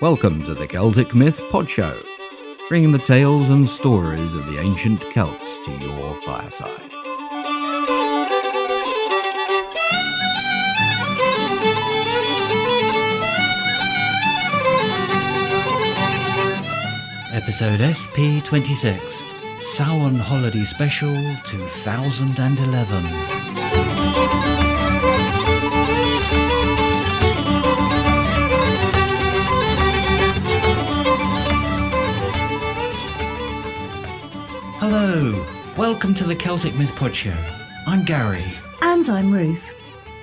Welcome to the Celtic Myth Pod Show, bringing the tales and stories of the ancient Celts to your fireside. Episode SP26, Samhain Holiday Special 2011. Hello, welcome to the Celtic Myth Pod Show. I'm Gary. And I'm Ruth.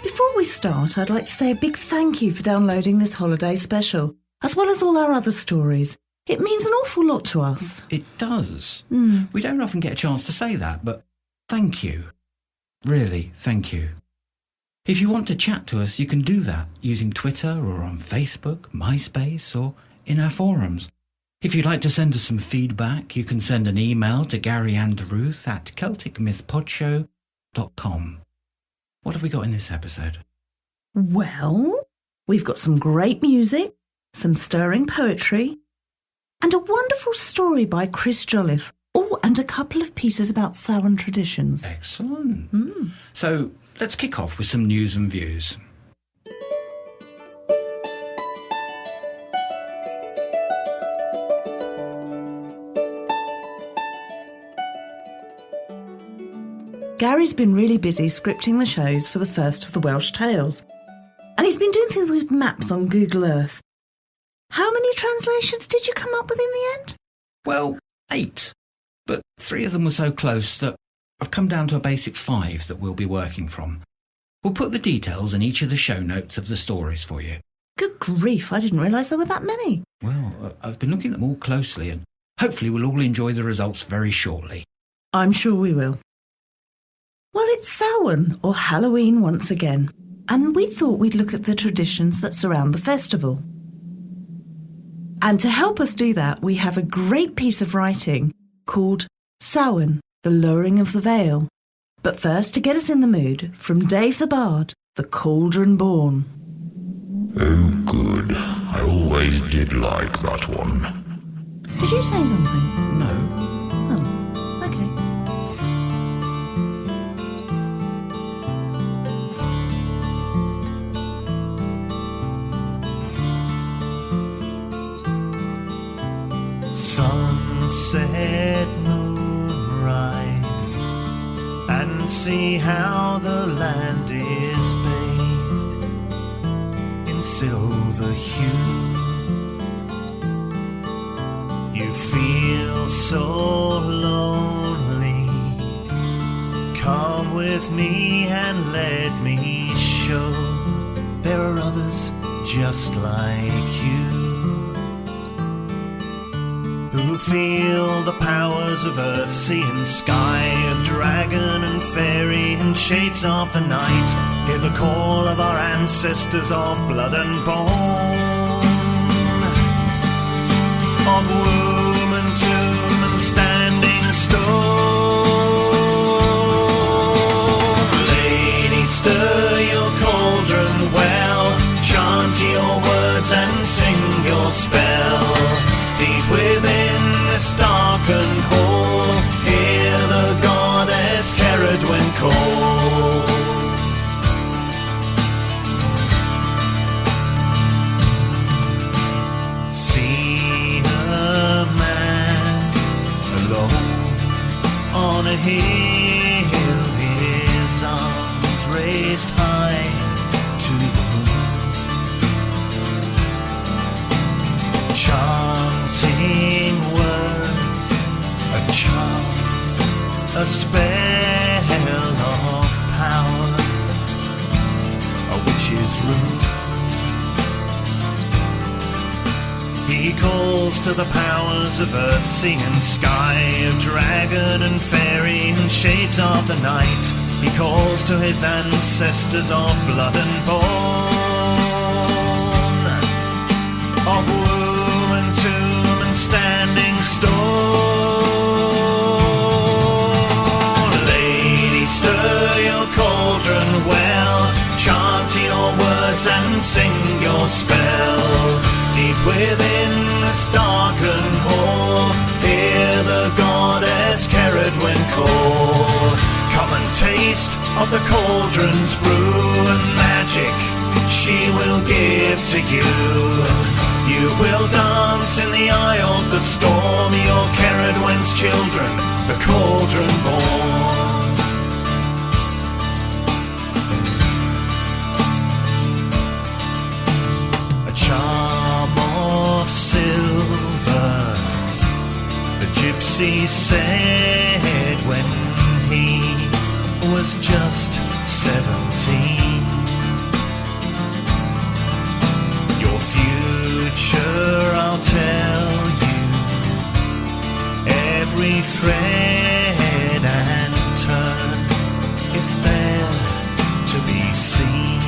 Before we start, I'd like to say a big thank you for downloading this holiday special, as well as all our other stories. It means an awful lot to us. It does. We don't often get a chance to say that, but thank you. Really, thank you. If you want to chat to us, you can do that using Twitter or on Facebook, MySpace, or in our forums. If you'd like to send us some feedback, you can send an email to Gary and Ruth at celticmythpodshow.com. What have we got in this episode? Well, we've got some great music, some stirring poetry, and a wonderful story by Chris Joliffe. Oh, and a couple of pieces about Samhain traditions. Excellent. So let's kick off with some news and views. Gary's been really busy scripting the shows for the first of the Welsh Tales, and he's been doing things with maps on Google Earth. How many translations did you come up with in the end? Well, 8, but 3 of them were so close that I've come down to a basic 5 that we'll be working from. We'll put the details in each of the show notes of the stories for you. Good grief, I didn't realise there were that many. Well, I've been looking at them all closely, and hopefully we'll all enjoy the results very shortly. I'm sure we will. Well, it's Samhain, or Halloween once again, and we thought we'd look at the traditions that surround the festival. And to help us do that, we have a great piece of writing called Samhain, the Lowering of the Veil. But first, to get us in the mood, from Dave the Bard, the Cauldron Born. Oh, good. I always did like that one. Did you say something? No. Oh, okay. Sunset, moonrise, and see how the land is bathed in silver hue. You feel so lonely. Come with me and let me show there are others just like you, who feel the powers of earth, sea and sky, of dragon and fairy and shades of the night. Hear the call of our ancestors of blood and bone, of womb and tomb and standing stone. Lady, stir your cauldron well, chant your words and sing your spell. Deep within this darkened hall, hear the goddess Cerridwen call. See a man alone on a hill, his arms raised high to the moon, chanting words, a charm, a spell of power, a witch's rune. He calls to the powers of earth, sea and sky, of dragon and fairy and shades of the night. He calls to his ancestors of blood and bone, of womb and tomb and standing stone. Lady, stir your cauldron well, chant your words and sing your spell. Deep within this darkened hall, hear the goddess Cerridwen call. Come and taste of the cauldron's brew and magic she will give to you. You will dance in the eye of the storm, your Cerridwen's children, the cauldron born. A charm of silver, the gypsy said when he was just 17. Your future I'll tell you, every thread and turn, if they're to be seen.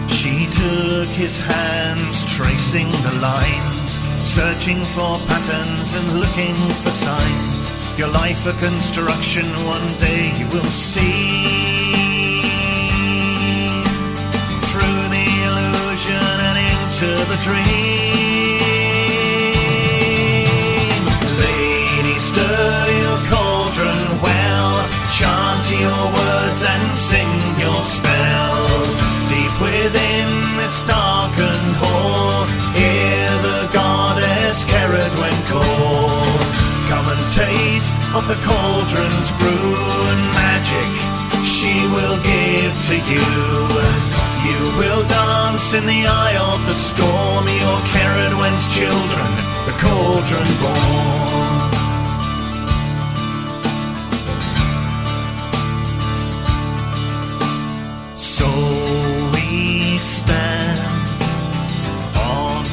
She took his hands, tracing the lines, searching for patterns and looking for signs. Your life a construction, one day you will see. Through the illusion and into the dream. Lady, stir your cauldron well, chant your words and sing your spell. Deep within this darkened hall, hear the goddess Cerridwen call. Come and taste of the cauldron's brew and magic she will give to you. You will dance in the eye of the storm, your Cerridwen's children, the cauldron born. So we stand on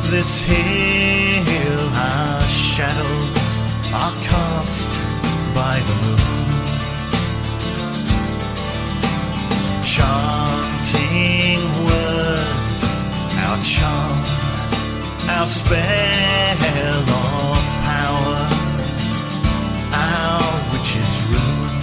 this hill, our shadows are cast by the moon, chanting words, our charm, our spell of power, our witch's rune.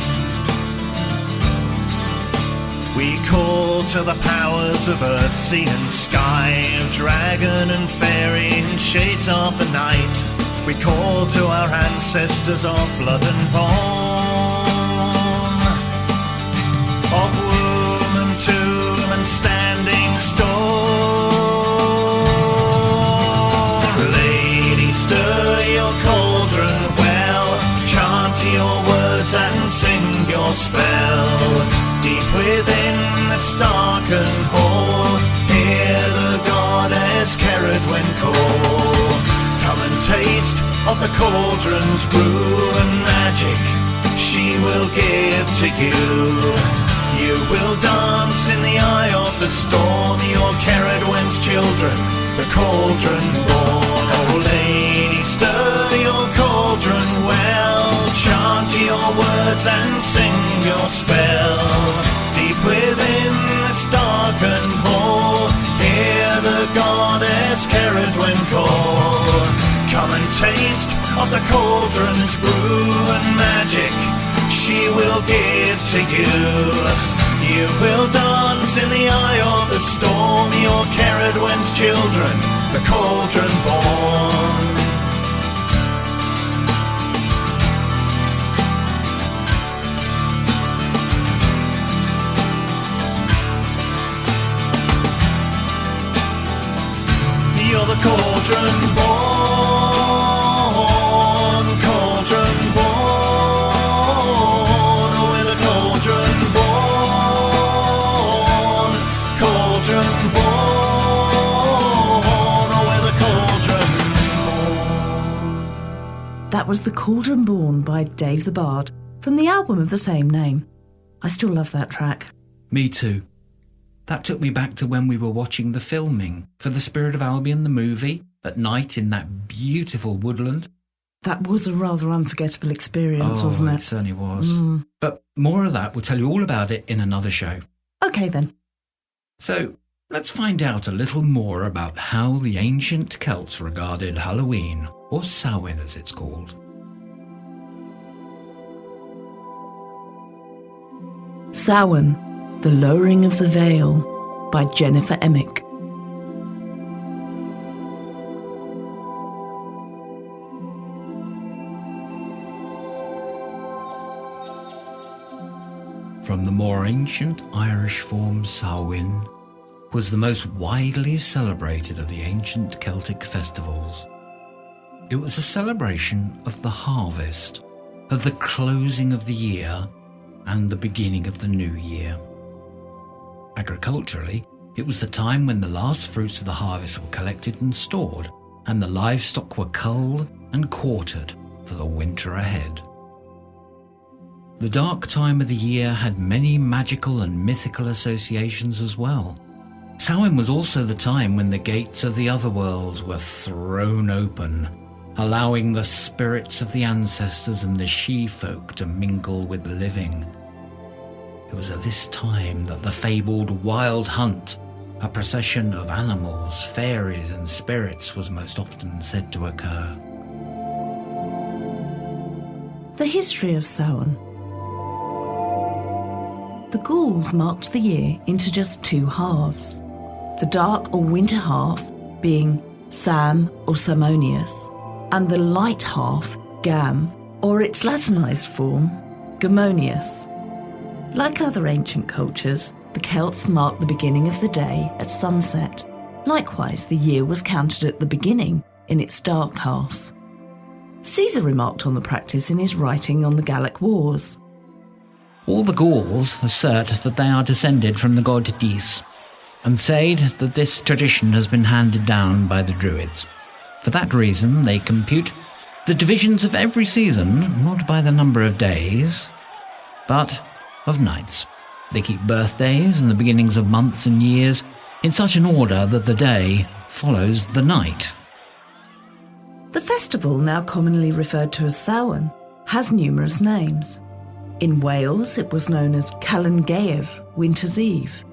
We call to the powers of earth, sea and sky, of dragon and fairy and shades of the night. We call to our ancestors of blood and bone, of womb and tomb and standing stone. Lady, stir your cauldron well, chant your words and sing your spell. Deep within this darkened hall, hear the goddess Cerridwen call. Come and taste of the cauldron's brew and magic she will give to you. You will dance in the eye of the storm, your Cerridwen's children, the cauldron born. Oh lady, stir your cauldron well, chant your words and sing your spell. Deep within this darkened hall, hear the goddess Cerridwen call. Come and taste of the cauldron's brew and magic she will give to you. You will dance in the eye of the storm, your Cerridwen's children, the cauldron born. You're the cauldron born, cauldron born, with a cauldron born, cauldron born, with a cauldron born. That was The Cauldron Born by Dave the Bard from the album of the same name. I still love that track. Me too. That took me back to when we were watching the filming for The Spirit of Albion, the movie, at night in that beautiful woodland. That was a rather unforgettable experience, wasn't it? It certainly was. But more of that, we'll tell you all about it in another show. OK then. So let's find out a little more about how the ancient Celts regarded Halloween, or Samhain as it's called. Samhain, The Lowering of the Veil by Jennifer Emick. from the more ancient Irish form Samhain, was the most widely celebrated of the ancient Celtic festivals. It was a celebration of the harvest, of the closing of the year, and the beginning of the new year. Agriculturally, it was the time when the last fruits of the harvest were collected and stored, and the livestock were culled and quartered for the winter ahead. The dark time of the year had many magical and mythical associations as well. Samhain was also the time when the gates of the other worlds were thrown open, allowing the spirits of the ancestors and the she-folk to mingle with the living. It was at this time that the fabled Wild Hunt, a procession of animals, fairies and spirits, was most often said to occur. The history of Samhain. The Gauls marked the year into just two halves, the dark or winter half being Sam or Samonius, and the light half, Gam, or its Latinized form, Gemonius. Like other ancient cultures, the Celts marked the beginning of the day at sunset. Likewise, the year was counted at the beginning in its dark half. Caesar remarked on the practice in his writing on the Gallic Wars. All the Gauls assert that they are descended from the god Dis, and say that this tradition has been handed down by the Druids. For that reason, they compute the divisions of every season not by the number of days, but of nights. They keep birthdays and the beginnings of months and years in such an order that the day follows the night. The festival, now commonly referred to as Samhain, has numerous names. In Wales, it was known as Calan Gaeaf, Winter's Eve.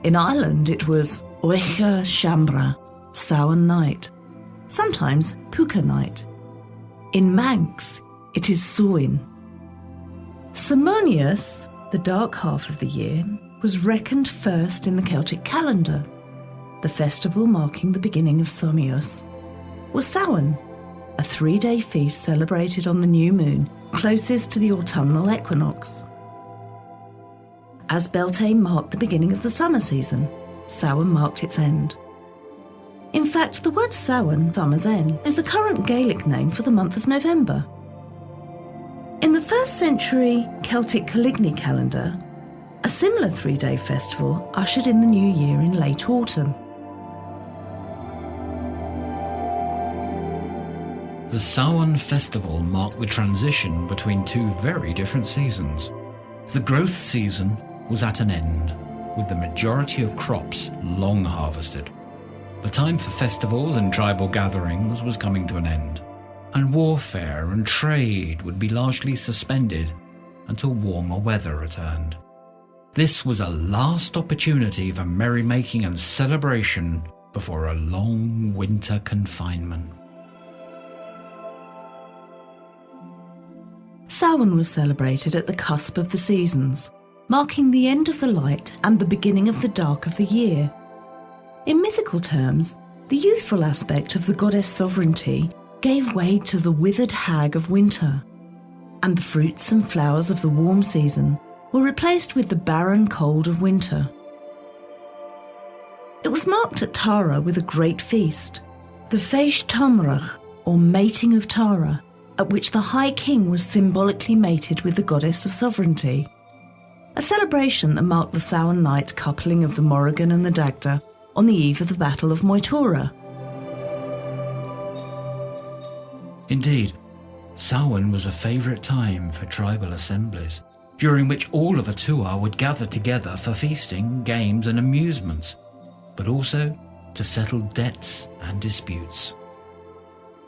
In Ireland, it was Oicha Shambra, Samhain Night, sometimes Puca Night. In Manx, it is Samhain. Samonius, the dark half of the year, was reckoned first in the Celtic calendar. The festival marking the beginning of Samios was Samhain, a 3-day feast celebrated on the new moon closest to the autumnal equinox. As Beltane marked the beginning of the summer season, Samhain marked its end. In fact, the word Samhain, summer's end, is the current Gaelic name for the month of November. In the 1st century Celtic Caligny calendar, a similar 3-day festival ushered in the new year in late autumn. The Samhain festival marked the transition between two very different seasons. The growth season was at an end, with the majority of crops long harvested. The time for festivals and tribal gatherings was coming to an end, and warfare and trade would be largely suspended until warmer weather returned. This was a last opportunity for merrymaking and celebration before a long winter confinement. Samhain was celebrated at the cusp of the seasons, marking the end of the light and the beginning of the dark of the year. In mythical terms, the youthful aspect of the goddess sovereignty gave way to the withered hag of winter, and the fruits and flowers of the warm season were replaced with the barren cold of winter. It was marked at Tara with a great feast, the Feish Tamrach, or mating of Tara, at which the High King was symbolically mated with the goddess of sovereignty, a celebration that marked the Samhain night coupling of the Morrigan and the Dagda on the eve of the Battle of Moytura. Indeed, Samhain was a favourite time for tribal assemblies, during which all of a Tuatha would gather together for feasting, games and amusements, but also to settle debts and disputes.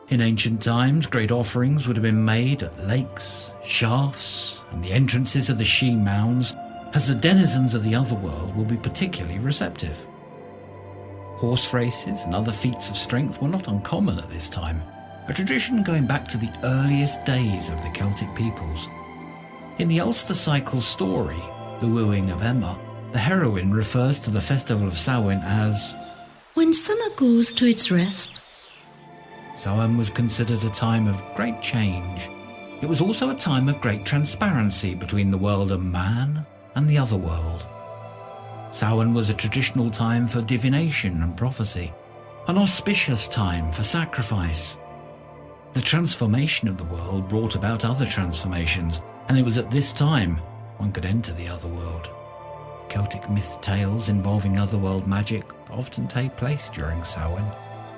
In ancient times, great offerings would have been made at lakes, shafts, and the entrances of the she-mounds, as the denizens of the otherworld will be particularly receptive. Horse races and other feats of strength were not uncommon at this time, a tradition going back to the earliest days of the Celtic peoples. In the Ulster Cycle story, The Wooing of Emma, the heroine refers to the festival of Samhain as "When summer goes to its rest." Samhain was considered a time of great change. It was also a time of great transparency between the world of man and the other world. Samhain was a traditional time for divination and prophecy, an auspicious time for sacrifice. The transformation of the world brought about other transformations, and it was at this time one could enter the other world. Celtic myth tales involving otherworld magic often take place during Samhain,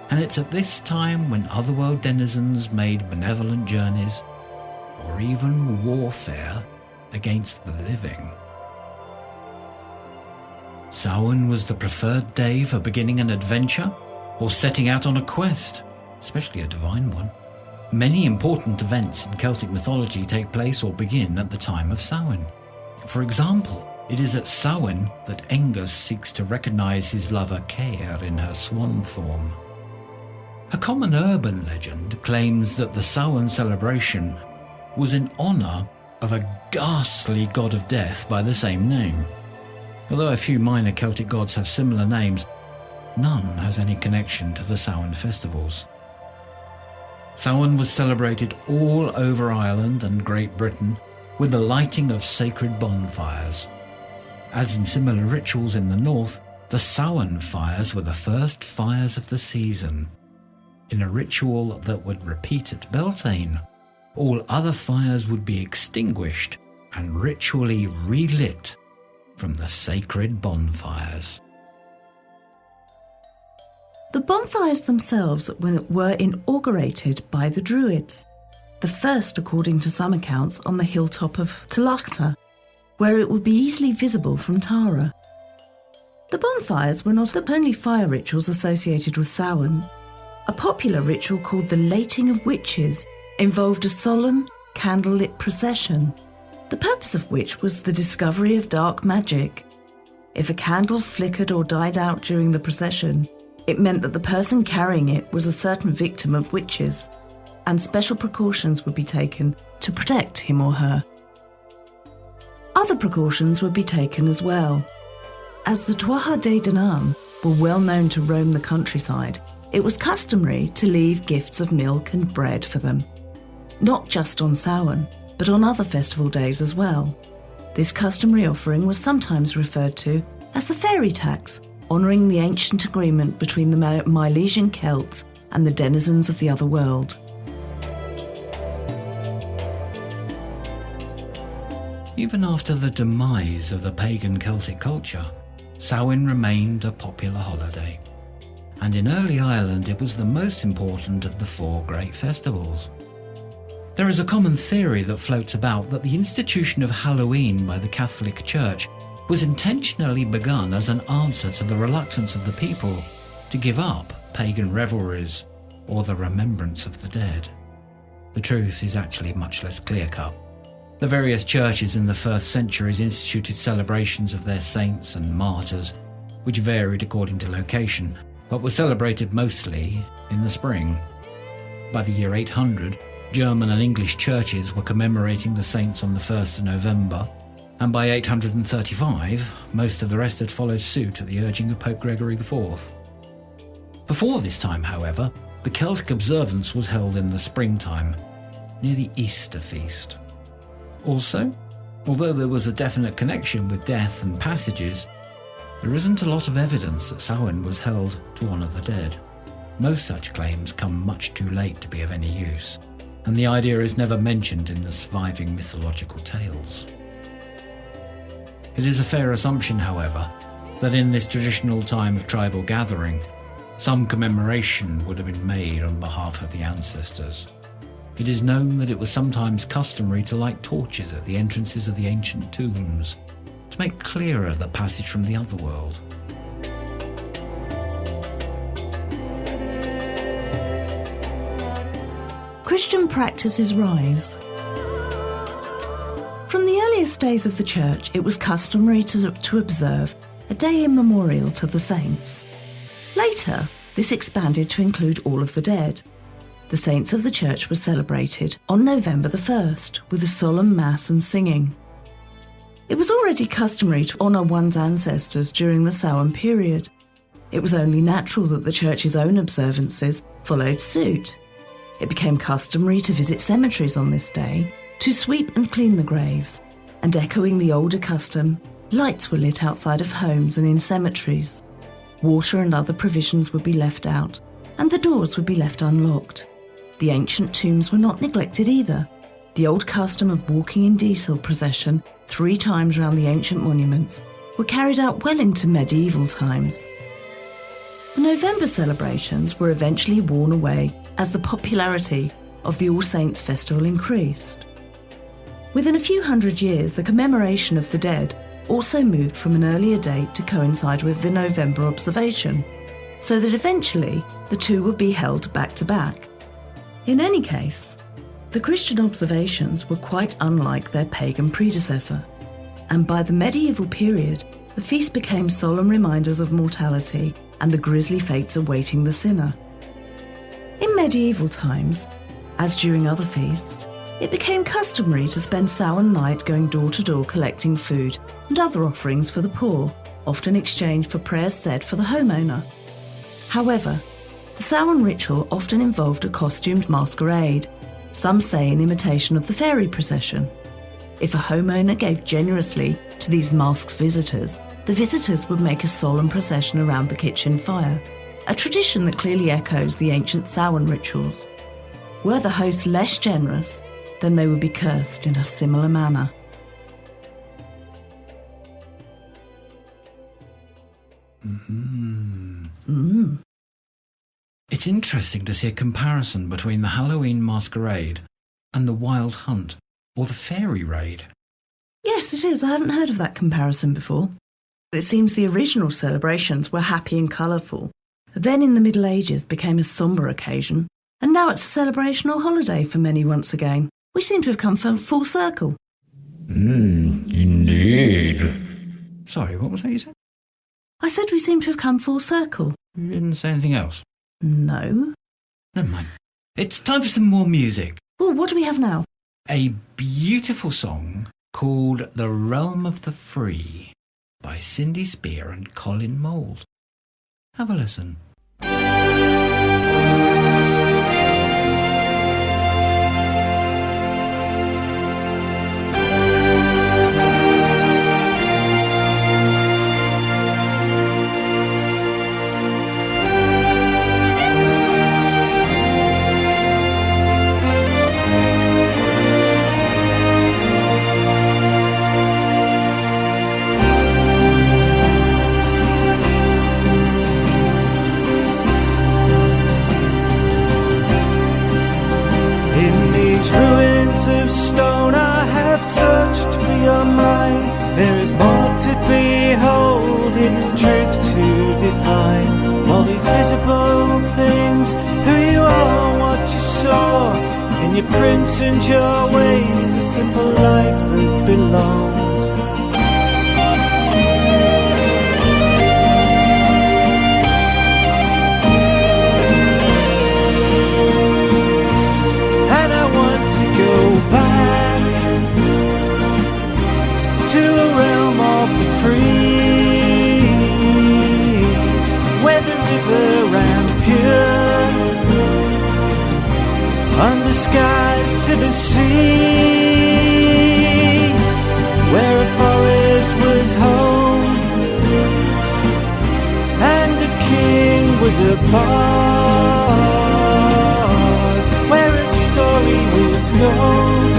and it's at this time when otherworld denizens made benevolent journeys, or even warfare against the living. Samhain was the preferred day for beginning an adventure or setting out on a quest, especially a divine one. Many important events in Celtic mythology take place or begin at the time of Samhain. For example, it is at Samhain that Angus seeks to recognise his lover Kray in her swan form. A common urban legend claims that the Samhain celebration was in honour of a ghastly god of death by the same name. Although a few minor Celtic gods have similar names, none has any connection to the Samhain festivals. Samhain was celebrated all over Ireland and Great Britain with the lighting of sacred bonfires. As in similar rituals in the north, the Samhain fires were the first fires of the season. In a ritual that would repeat at Beltane, all other fires would be extinguished and ritually relit from the sacred bonfires. The bonfires themselves were inaugurated by the Druids, the first, according to some accounts, on the hilltop of Tlachta, where it would be easily visible from Tara. The bonfires were not the only fire rituals associated with Samhain. A popular ritual called the Lating of Witches involved a solemn, candlelit procession, the purpose of which was the discovery of dark magic. If a candle flickered or died out during the procession, it meant that the person carrying it was a certain victim of witches, and special precautions would be taken to protect him or her. Other precautions would be taken as well. As the Tuatha De Danann were well known to roam the countryside, it was customary to leave gifts of milk and bread for them, not just on Samhain, but on other festival days as well. This customary offering was sometimes referred to as the fairy tax, honouring the ancient agreement between the Milesian Celts and the denizens of the other world. Even after the demise of the pagan Celtic culture, Samhain remained a popular holiday, and in early Ireland it was the most important of the four great festivals. There is a common theory that floats about that the institution of Hallowe'en by the Catholic Church was intentionally begun as an answer to the reluctance of the people to give up pagan revelries or the remembrance of the dead. The truth is actually much less clear-cut. The various churches in the first centuries instituted celebrations of their saints and martyrs, which varied according to location, but were celebrated mostly in the spring. By the year 800, German and English churches were commemorating the saints on the 1st of November, and by 835, most of the rest had followed suit at the urging of Pope Gregory IV. Before this time, however, the Celtic observance was held in the springtime, near the Easter feast. Also, although there was a definite connection with death and passages, there isn't a lot of evidence that Samhain was held to honour the dead. Most such claims come much too late to be of any use, and the idea is never mentioned in the surviving mythological tales. It is a fair assumption, however, that in this traditional time of tribal gathering, some commemoration would have been made on behalf of the ancestors. It is known that it was sometimes customary to light torches at the entrances of the ancient tombs, to make clearer the passage from the other world. Christian practices rise. From the earliest days of the Church, it was customary to observe a day immemorial to the saints. Later, this expanded to include all of the dead. The saints of the Church were celebrated on November the 1st with a solemn mass and singing. It was already customary to honour one's ancestors during the Samhain period. It was only natural that the Church's own observances followed suit. It became customary to visit cemeteries on this day, to sweep and clean the graves, and echoing the older custom, lights were lit outside of homes and in cemeteries. Water and other provisions would be left out, and the doors would be left unlocked. The ancient tombs were not neglected either. The old custom of walking in diesel procession 3 times round the ancient monuments were carried out well into medieval times. The November celebrations were eventually worn away as the popularity of the All Saints Festival increased. Within a few hundred years, the commemoration of the dead also moved from an earlier date to coincide with the November observation, so that eventually the two would be held back to back. In any case, the Christian observations were quite unlike their pagan predecessor, and by the medieval period, the feast became solemn reminders of mortality and the grisly fates awaiting the sinner. In medieval times, as during other feasts, it became customary to spend Samhain night going door to door collecting food and other offerings for the poor, often exchanged for prayers said for the homeowner. However, the Samhain ritual often involved a costumed masquerade, some say in imitation of the fairy procession. If a homeowner gave generously to these masked visitors, the visitors would make a solemn procession around the kitchen fire, a tradition that clearly echoes the ancient Samhain rituals. Were the hosts less generous, then they would be cursed in a similar manner. It's interesting to see a comparison between the Halloween masquerade and the wild hunt, or the fairy raid. Yes, it is. I haven't heard of that comparison before. It seems the original celebrations were happy and colourful, then in the Middle Ages became a sombre occasion, and now it's a celebration or holiday for many once again. We seem to have come full circle. Indeed. Sorry, what was that you said? I said we seem to have come full circle. You didn't say anything else? No. Never mind. It's time for some more music. Well, what do we have now? A beautiful song called The Realm of the Free by Cindy Spear and Colin Mold. Have a listen. There is more to behold, hidden truth to define. All these visible things, who you are, what you saw, in your prints and your ways, a simple life that belonged. And I want to go back to a realm of the free, where the river ran pure, under skies to the sea, where a forest was home, and a king was a bard, where a story was gold,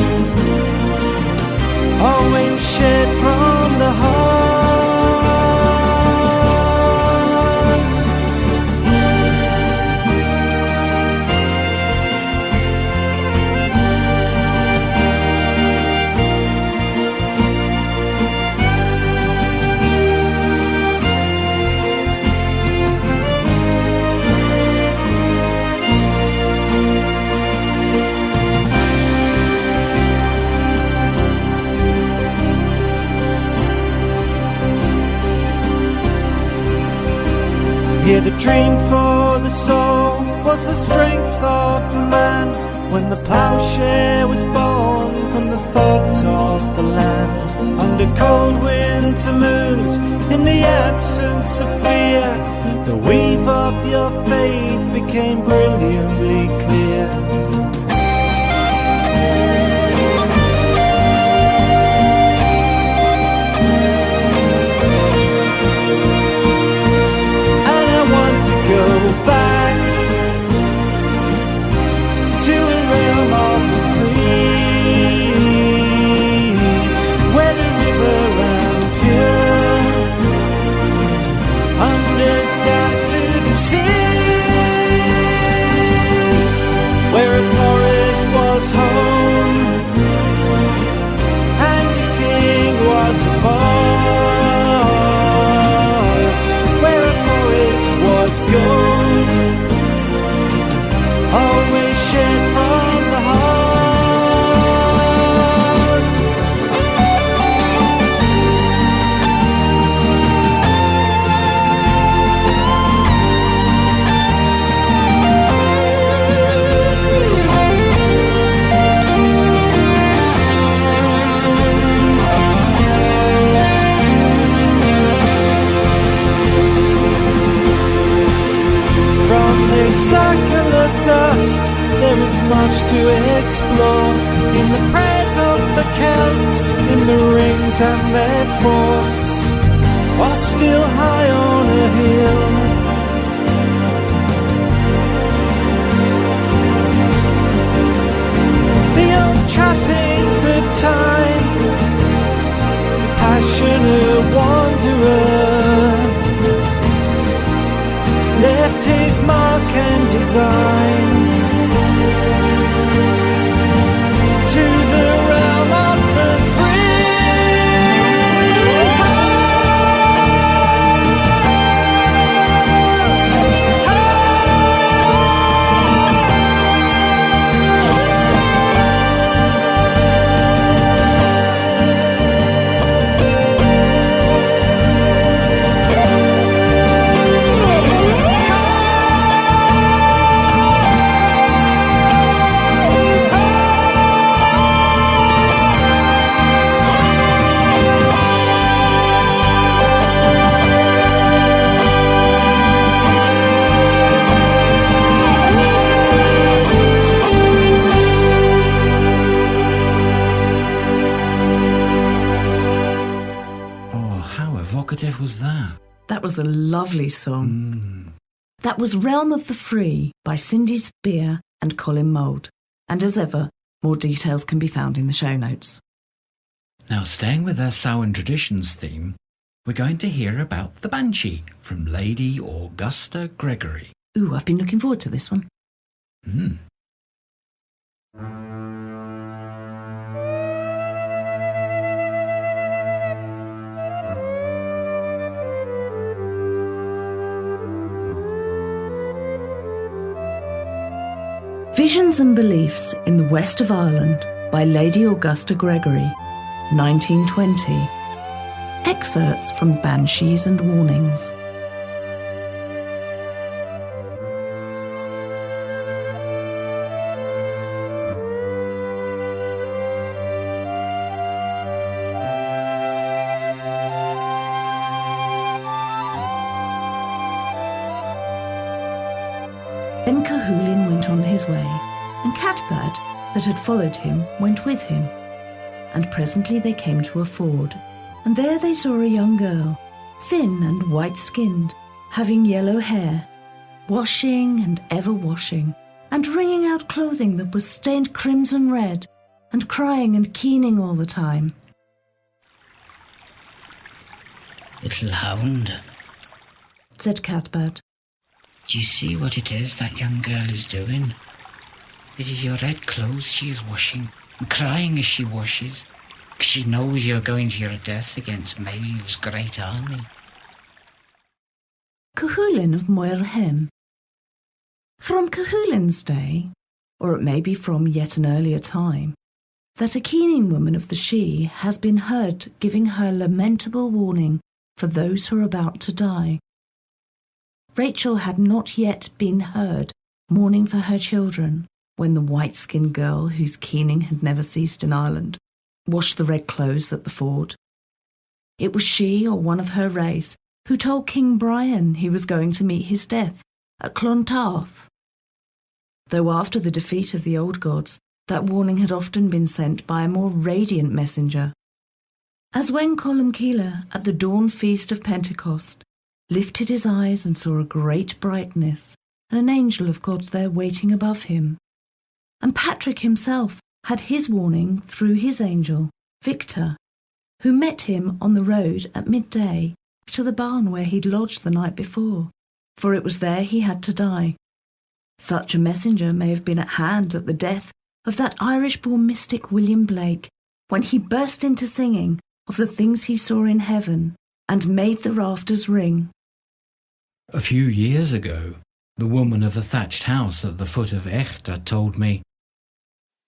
always shed from the heart. Here the dream for the soul was the strength of man, when the ploughshare was born from the thoughts of the land. Under cold winter moons, in the absence of fear, the weave of your faith became brilliantly clear. kings and their forts are still high on a hill. The old trappings of time, passionate wanderer, left his mark and designs to the realm of the free. Was that? That was a lovely song. That was Realm of the Free by Cindy Spear and Colin Mold. And as ever, more details can be found in the show notes. Now, staying with our Samhain traditions theme, we're going to hear about the Banshee from Lady Augusta Gregory. Ooh, I've been looking forward to this one. Visions and Beliefs in the West of Ireland by Lady Augusta Gregory, 1920. Excerpts from Banshees and Warnings. Then Cahulin went on his way, and Catbad, that had followed him, went with him. And presently they came to a ford, and there they saw a young girl, thin and white-skinned, having yellow hair, washing and ever washing, and wringing out clothing that was stained crimson red, and crying and keening all the time. "Little hound," said Catbad. "do you see what it is that young girl is doing? It is your red clothes she is washing, and crying as she washes, because she knows you're going to your death against Maeve's great army." Cahulin of Moirhem. From Cahulin's day, or it may be from yet an earlier time, that a keening woman of the Sidhe has been heard giving her lamentable warning for those who are about to die. Rachel had not yet been heard mourning for her children when the white-skinned girl, whose keening had never ceased in Ireland, washed the red clothes at the ford. It was she, or one of her race, who told King Brian he was going to meet his death at Clontarf. Though after the defeat of the old gods, that warning had often been sent by a more radiant messenger. As when Columcille, at the dawn feast of Pentecost, lifted his eyes and saw a great brightness, and an angel of God there waiting above him. And Patrick himself had his warning through his angel, Victor, who met him on the road at midday to the barn where he'd lodged the night before, for it was there he had to die. Such a messenger may have been at hand at the death of that Irish-born mystic William Blake, when he burst into singing of the things he saw in heaven, and made the rafters ring. A few years ago, the woman of the thatched house at the foot of Echta told me,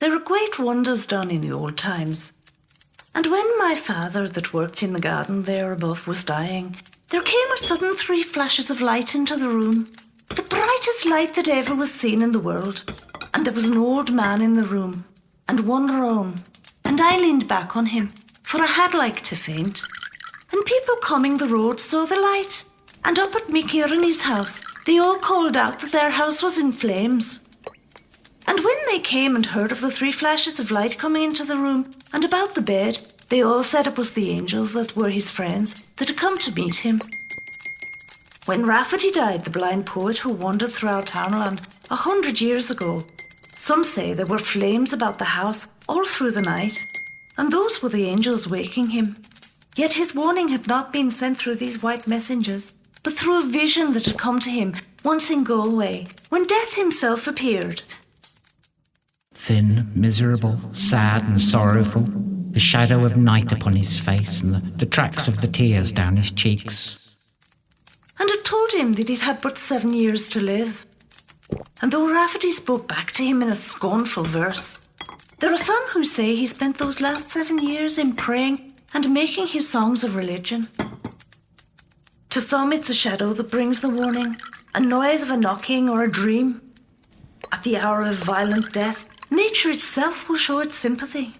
"There are great wonders done in the old times. And when my father that worked in the garden there above was dying, there came a sudden 3 flashes of light into the room, the brightest light that ever was seen in the world. And there was an old man in the room, and one roan, and I leaned back on him, for I had like to faint. And people coming the road saw the light, and up at Mickey and his house, they all called out that their house was in flames. And when they came and heard of the 3 flashes of light coming into the room and about the bed, They all said it was the angels that were his friends that had come to meet him. When Rafferty died, the blind poet who wandered throughout Townland 100 years ago, some say there were flames about the house all through the night, and those were the angels waking him. Yet his warning had not been sent through these white messengers, but through a vision that had come to him once in Galway, when Death himself appeared. Thin, miserable, sad and sorrowful, the shadow of night upon his face and the tracks of the tears down his cheeks. And had told him that he'd had but 7 years to live. And though Rafferty spoke back to him in a scornful verse, there are some who say he spent those last 7 years in praying and making his songs of religion. To some it's a shadow that brings the warning, a noise of a knocking or a dream. At the hour of violent death, nature itself will show its sympathy.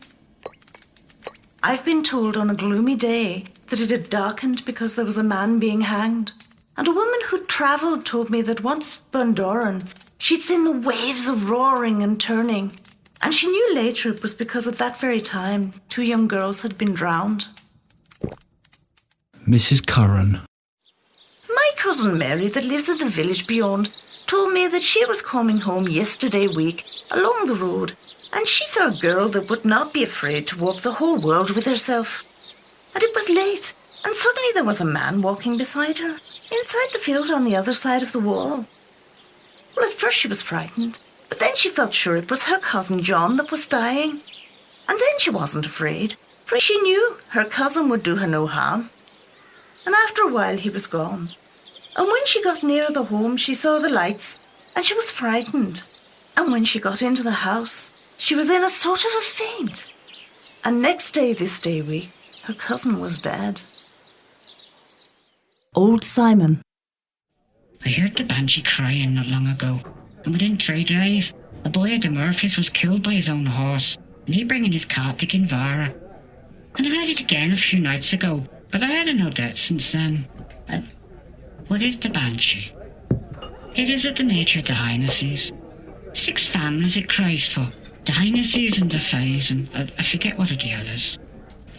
I've been told on a gloomy day that it had darkened because there was a man being hanged. And a woman who'd travelled told me that once Bundoran, she'd seen the waves of roaring and turning. And she knew later it was because at that very time 2 young girls had been drowned. Mrs. Curran. My cousin Mary, that lives in the village beyond, told me that she was coming home yesterday week along the road, and she saw a girl that would not be afraid to walk the whole world with herself. And it was late, and suddenly there was a man walking beside her, inside the field on the other side of the wall. Well, at first she was frightened, but then she felt sure it was her cousin John that was dying. And then she wasn't afraid, for she knew her cousin would do her no harm. And after a while he was gone. And when she got near the home, she saw the lights, and she was frightened. And when she got into the house, she was in a sort of a faint. And next day, this day week, her cousin was dead. Old Simon. I heard the banshee crying not long ago, and within 3 days, a boy at the Murphys was killed by his own horse, and he bringing his cart to Kinvara. And I heard it again a few nights ago, but I heard no death since then. What is the banshee? It is at the nature of the Highnesses. 6 families it cries for, the Highnesses and the Fays, and I forget what the others.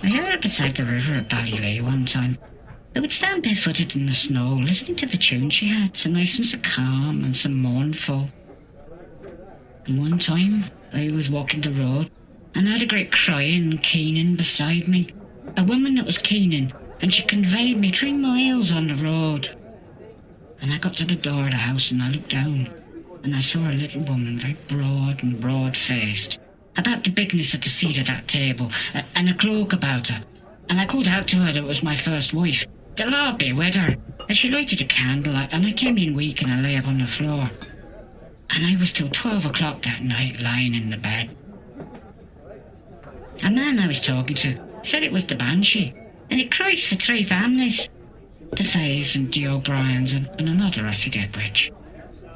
I heard it beside the river at Ballylee one time. I would stand barefooted in the snow, listening to the tune she had, so nice and so calm and so mournful. And one time, I was walking the road, and I had a great crying and keening beside me. A woman that was keening, and she conveyed me 3 miles on the road. And I got to the door of the house, and I looked down, and I saw a little woman, very broad and broad-faced, about the bigness of the seat of that table, and a cloak about her. And I called out to her that it was my first wife. The Lord be with her. And she lighted a candle, and I came in weak, and I lay up on the floor. And I was till 12 o'clock that night lying in the bed. A man I was talking to said it was the banshee, and it cries for 3 families. The Fays and the O'Briens and another, I forget which.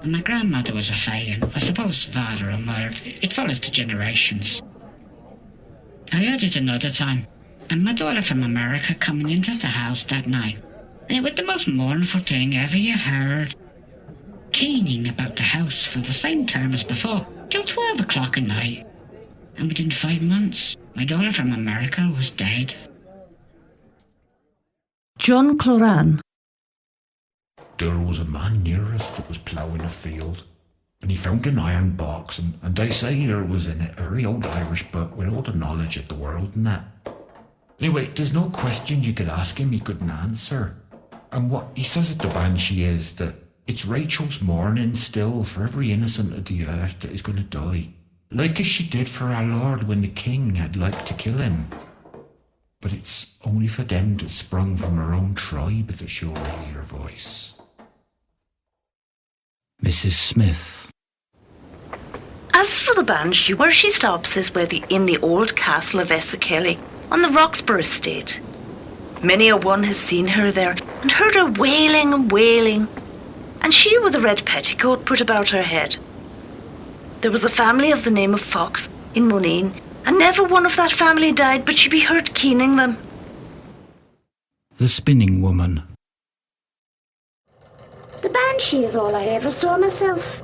And my grandmother was a Fay, and I suppose father and mother. It follows the generations. I heard it another time, and my daughter from America coming into the house that night, and it was the most mournful thing ever you heard. Keening about the house for the same term as before, till 12 o'clock at night. And within 5 months, my daughter from America was dead. John Cloran. There was a man near us that was ploughing a field, and he found an iron box, and they say there was in it a very old Irish book with all the knowledge of the world and that. Anyway, there's no question you could ask him he couldn't answer. And what he says at the banshee is that it's Rachel's mourning still for every innocent of the earth that is going to die, like as she did for our Lord when the king had like to kill him. But it's only for them that sprung from her own tribe that she'll hear her voice. Mrs. Smith. As for the banshee, where she stops is in the old castle of Essokelly on the Roxburgh estate. Many a one has seen her there and heard her wailing and wailing, and she with a red petticoat put about her head. There was a family of the name of Fox in Moneen, and never one of that family died but she be heard keening them. The Spinning Woman. The banshee is all I ever saw myself.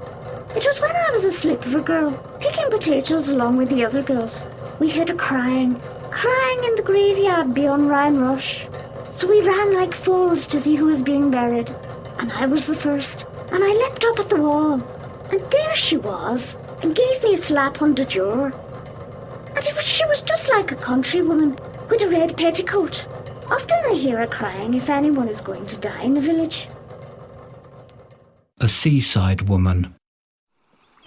It was when I was a slip of a girl, picking potatoes along with the other girls. We heard her crying, crying in the graveyard beyond Rhine Rush. So we ran like fools to see who was being buried. And I was the first, and I leapt up at the wall. And there she was, and gave me a slap on the jaw. And she was just like a countrywoman with a red petticoat. Often I hear her crying if anyone is going to die in the village. A seaside woman.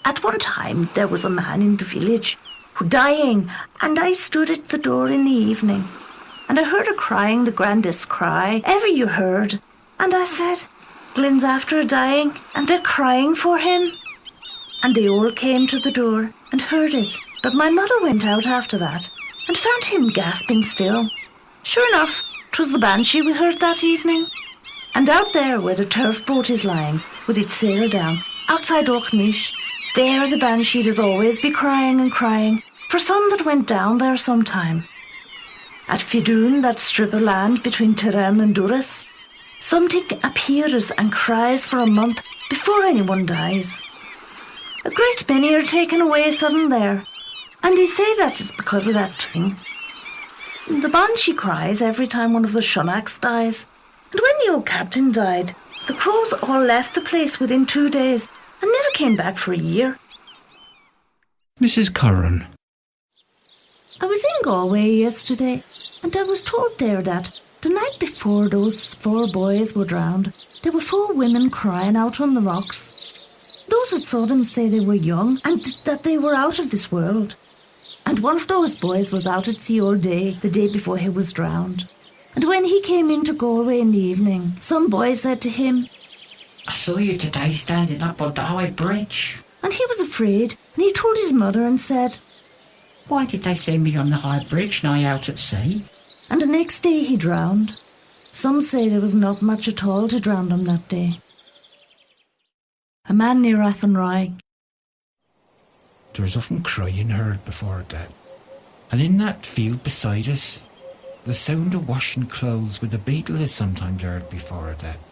At one time, there was a man in the village who dying, and I stood at the door in the evening, and I heard her crying the grandest cry ever you heard. And I said, Glynn's after a dying, and they're crying for him. And they all came to the door and heard it. But my mother went out after that and found him gasping still. Sure enough, 'twas the banshee we heard that evening. And out there where the turf boat is lying, with its sail down, outside Auchnish, there the banshee does always be crying and crying for some that went down there sometime. At Fidun, that strip of land between Tyrone and Durrës, something appears and cries for a month before anyone dies. A great many are taken away sudden there, and they say that it's because of that thing. The banshee cries every time one of the Shonacks dies, and when the old captain died, the crows all left the place within 2 days and never came back for a year. Mrs. Curran. I was in Galway yesterday, and I was told there that the night before those 4 boys were drowned, there were 4 women crying out on the rocks. Those that saw them say they were young and that they were out of this world. And one of those boys was out at sea all day, the day before he was drowned. And when he came into Galway in the evening, some boy said to him, I saw you today standing up on the high bridge. And he was afraid, and he told his mother and said, Why did they see me on the high bridge nigh out at sea? And the next day he drowned. Some say there was not much at all to drown him that day. A man near Athenry. There was often crying heard before death. And in that field beside us, the sound of washing clothes with a beetle is sometimes heard before death.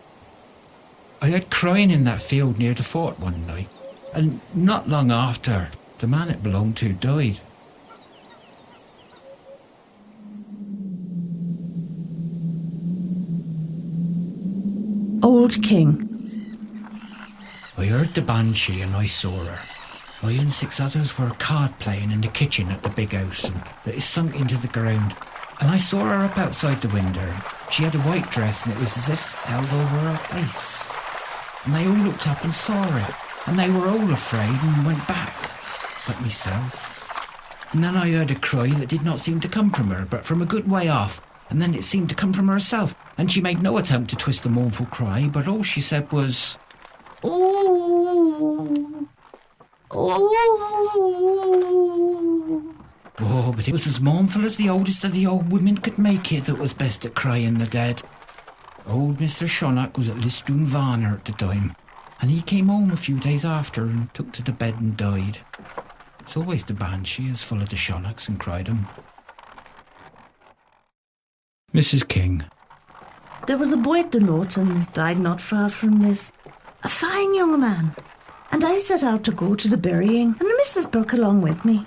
I heard crying in that field near the fort one night, and not long after, the man it belonged to died. Old King. I heard the banshee and I saw her. I and 6 others were card playing in the kitchen at the big house that is sunk into the ground, and I saw her up outside the window. She had a white dress and it was as if held over her face. And they all looked up and saw it, and they were all afraid and went back, but myself. And then I heard a cry that did not seem to come from her, but from a good way off, and then it seemed to come from herself, and she made no attempt to twist the mournful cry, but all she said was, "Oh, oh." Oh, but it was as mournful as the oldest of the old women could make it that was best at crying the dead. Old Mr. Shonock was at Listune Varner at the time, and he came home a few days after and took to the bed and died. It's always the banshee as full of the Shonocks and cried 'em. Mrs. King. There was a boy at the Nortons died not far from this, a fine young man, and I set out to go to the burying, and Mrs. Burke along with me.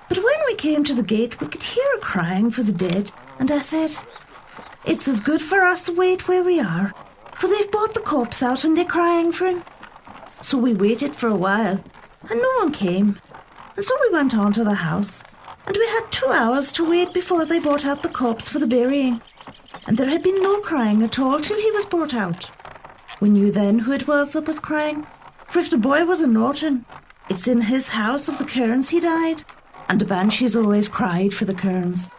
But when we came to the gate, we could hear her crying for the dead, and I said, "It's as good for us to wait where we are, for they've brought the corpse out and they're crying for him." So we waited for a while, and no one came, and so we went on to the house, and we had 2 hours to wait before they brought out the corpse for the burying, and there had been no crying at all till he was brought out. We knew then who it was that was crying, for if the boy was a Norton, it's in his house of the Kearns he died, and the banshees always cried for the Kearns.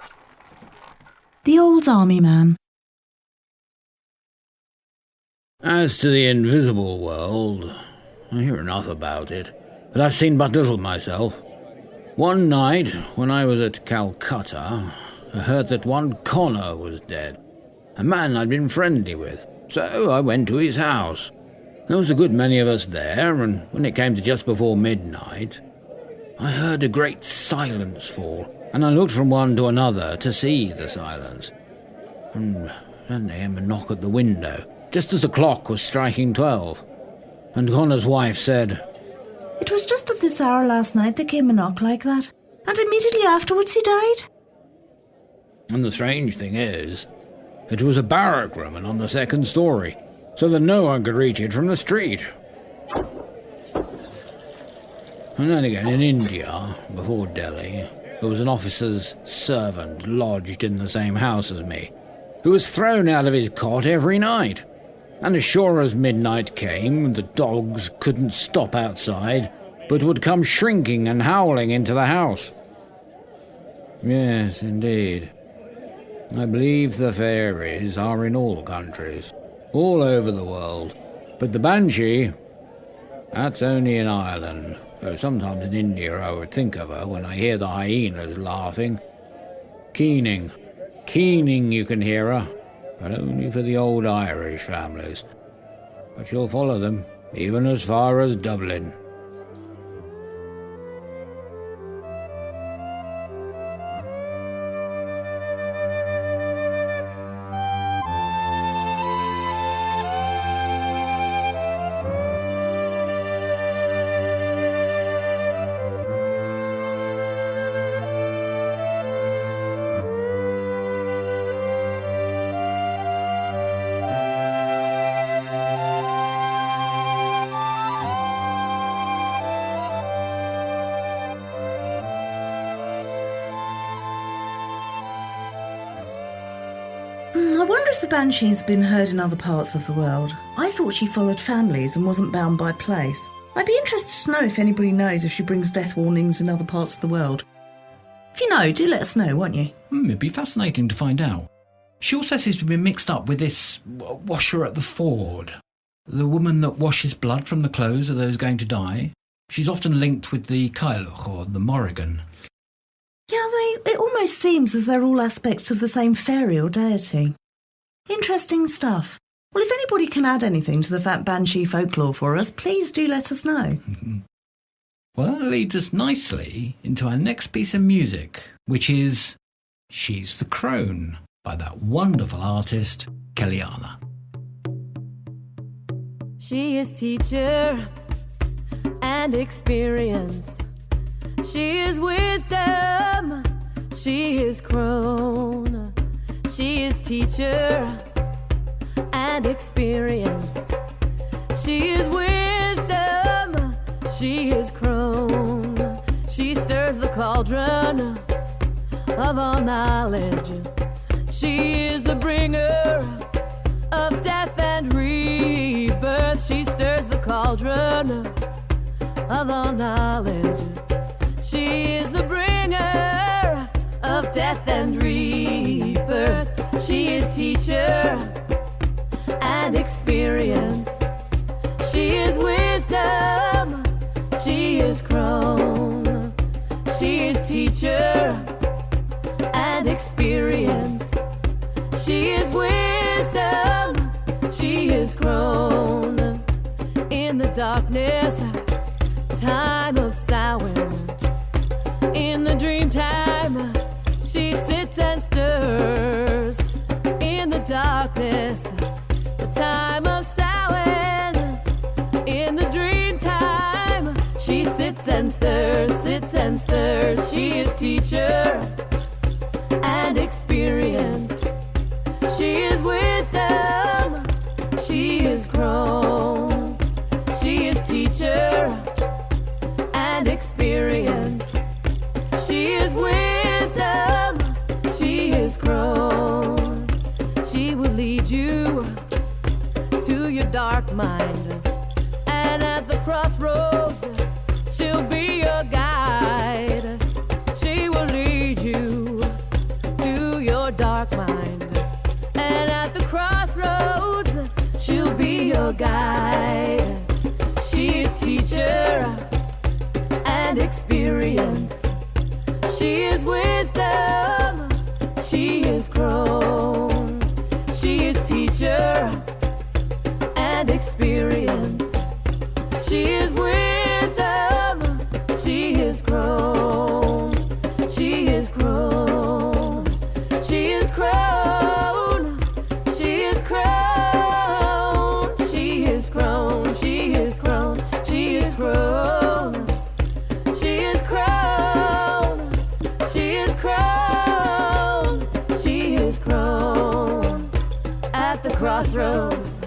The Old Army Man. As to the invisible world, I hear enough about it, but I've seen but little myself. One night, when I was at Calcutta, I heard that one Connor was dead, a man I'd been friendly with, so I went to his house. There was a good many of us there, and when it came to just before midnight, I heard a great silence fall, and I looked from one to another to see the silence. And then there came a knock at the window, just as the clock was striking 12. And Connor's wife said, "It was just at this hour last night there came a knock like that, and immediately afterwards he died." And the strange thing is, it was a barrack room and on the second story, so that no one could reach it from the street. And then again, in India, before Delhi, there was an officer's servant lodged in the same house as me, who was thrown out of his cot every night. And as sure as midnight came, the dogs couldn't stop outside, but would come shrinking and howling into the house. Yes, indeed. I believe the fairies are in all countries, all over the world. But the banshee, that's only in Ireland, though sometimes in India I would think of her when I hear the hyenas laughing. Keening you can hear her, but only for the old Irish families. But you'll follow them, even as far as Dublin. I wonder if the banshee's been heard in other parts of the world. I thought she followed families and wasn't bound by place. I'd be interested to know if anybody knows if she brings death warnings in other parts of the world. If you know, do let us know, won't you? It'd be fascinating to find out. She also seems to be mixed up with this washer at the ford. The woman that washes blood from the clothes of those going to die. She's often linked with the Cailleach or the Morrigan. Yeah, it almost seems as they're all aspects of the same fairy or deity. Interesting stuff. Well, if anybody can add anything to the Fat Banshee folklore for us, please do let us know. Well, that leads us nicely into our next piece of music, which is She's the Crone by that wonderful artist, Kellianna. She is teacher and experience. She is wisdom. She is crone. She is teacher and experience. She is wisdom. She is crone. She stirs the cauldron of all knowledge. She is the bringer of death and rebirth. She stirs the cauldron of all knowledge. She is the bringer of death and rebirth. She is teacher and experience. She is wisdom. She is crone. She is teacher and experience. She is wisdom. She is crone. In the darkness, time of Samhain. In the dream time, she sits and stirs. In the darkness, the time of Samhain. In the dream time, she sits and stirs, sits and stirs. She is teacher and experience. She is wisdom. She is crone. She is teacher and experience. She is wisdom. She is crone. She will lead you to your dark mind, and at the crossroads she'll be your guide. She will lead you to your dark mind, and at the crossroads she'll be your guide. She is teacher and experience. She is wisdom. She is crone. She is teacher and experience. She is wisdom. She is crone. She is crone. She is crone. She is crone. She is crone. She is crone. She is crone. She is crone. She is crone. crossroads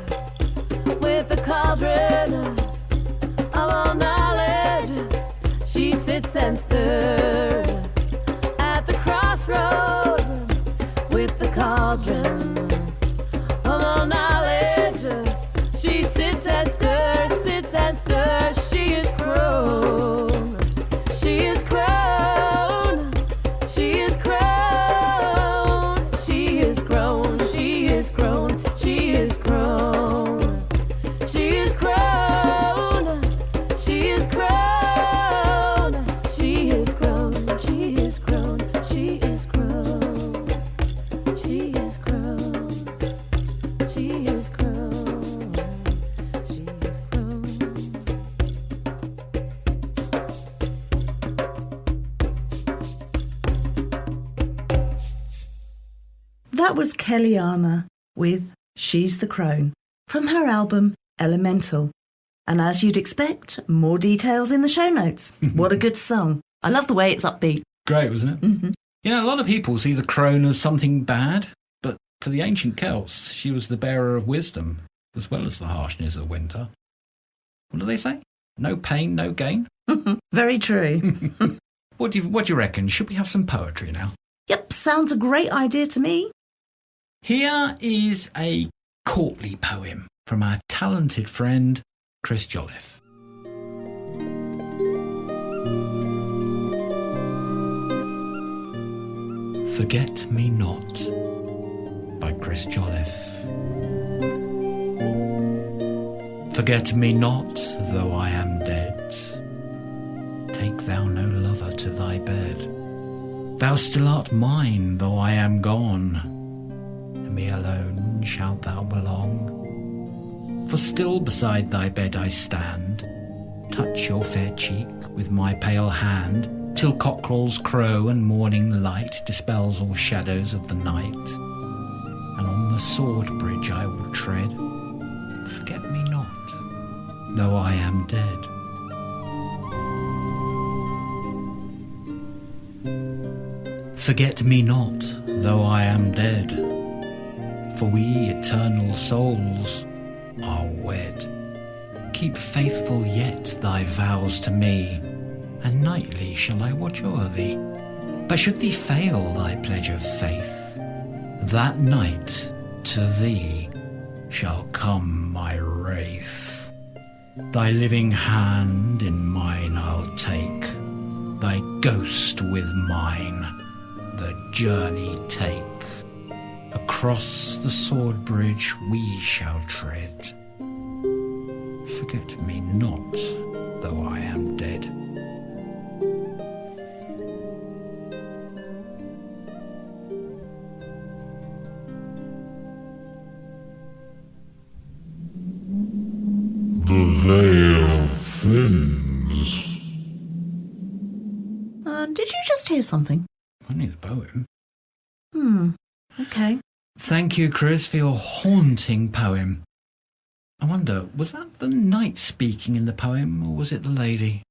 with the cauldron of all knowledge. She sits and stirs at the crossroads with the cauldron of all knowledge. She sits and stirs, sits and stirs. She is Crone. She is Crone. She is Crone. She is Crone. She is Crone. She is Crone. She is Crone. She is Crone. She is Crone. She is Crone. She is Crone. She is Crone. She is Crone. She is Crone. That was Kellianna with She's the Crone from her album Elemental. And as you'd expect, more details in the show notes. What a good song. I love the way it's upbeat. Great, wasn't it? Mm-hmm. You know, a lot of people see the crone as something bad, but to the ancient Celts, she was the bearer of wisdom, as well as the harshness of winter. What do they say? No pain, no gain? Very true. What do you reckon? Should we have some poetry now? Yep, sounds a great idea to me. Here is a courtly poem from our talented friend, Chris Joliffe. Forget Me Not by Chris Joliffe. Forget me not, though I am dead. Take thou no lover to thy bed. Thou still art mine, though I am gone. To me alone shalt thou belong. For still beside thy bed I stand, touch your fair cheek with my pale hand, till cockerels crow and morning light dispels all shadows of the night. And on the sword bridge I will tread. Forget me not, though I am dead. Forget me not, though I am dead, for we eternal souls are wed. Keep faithful yet thy vows to me, and nightly shall I watch o'er thee. But should thee fail thy pledge of faith, that night to thee shall come my wraith. Thy living hand in mine I'll take, thy ghost with mine the journey take. Across the sword bridge we shall tread. Forget me not, though I am dead. The veil thins. Did you just hear something? Only the poem. Okay. Thank you, Chris, for your haunting poem. I wonder, was that the knight speaking in the poem, or was it the lady?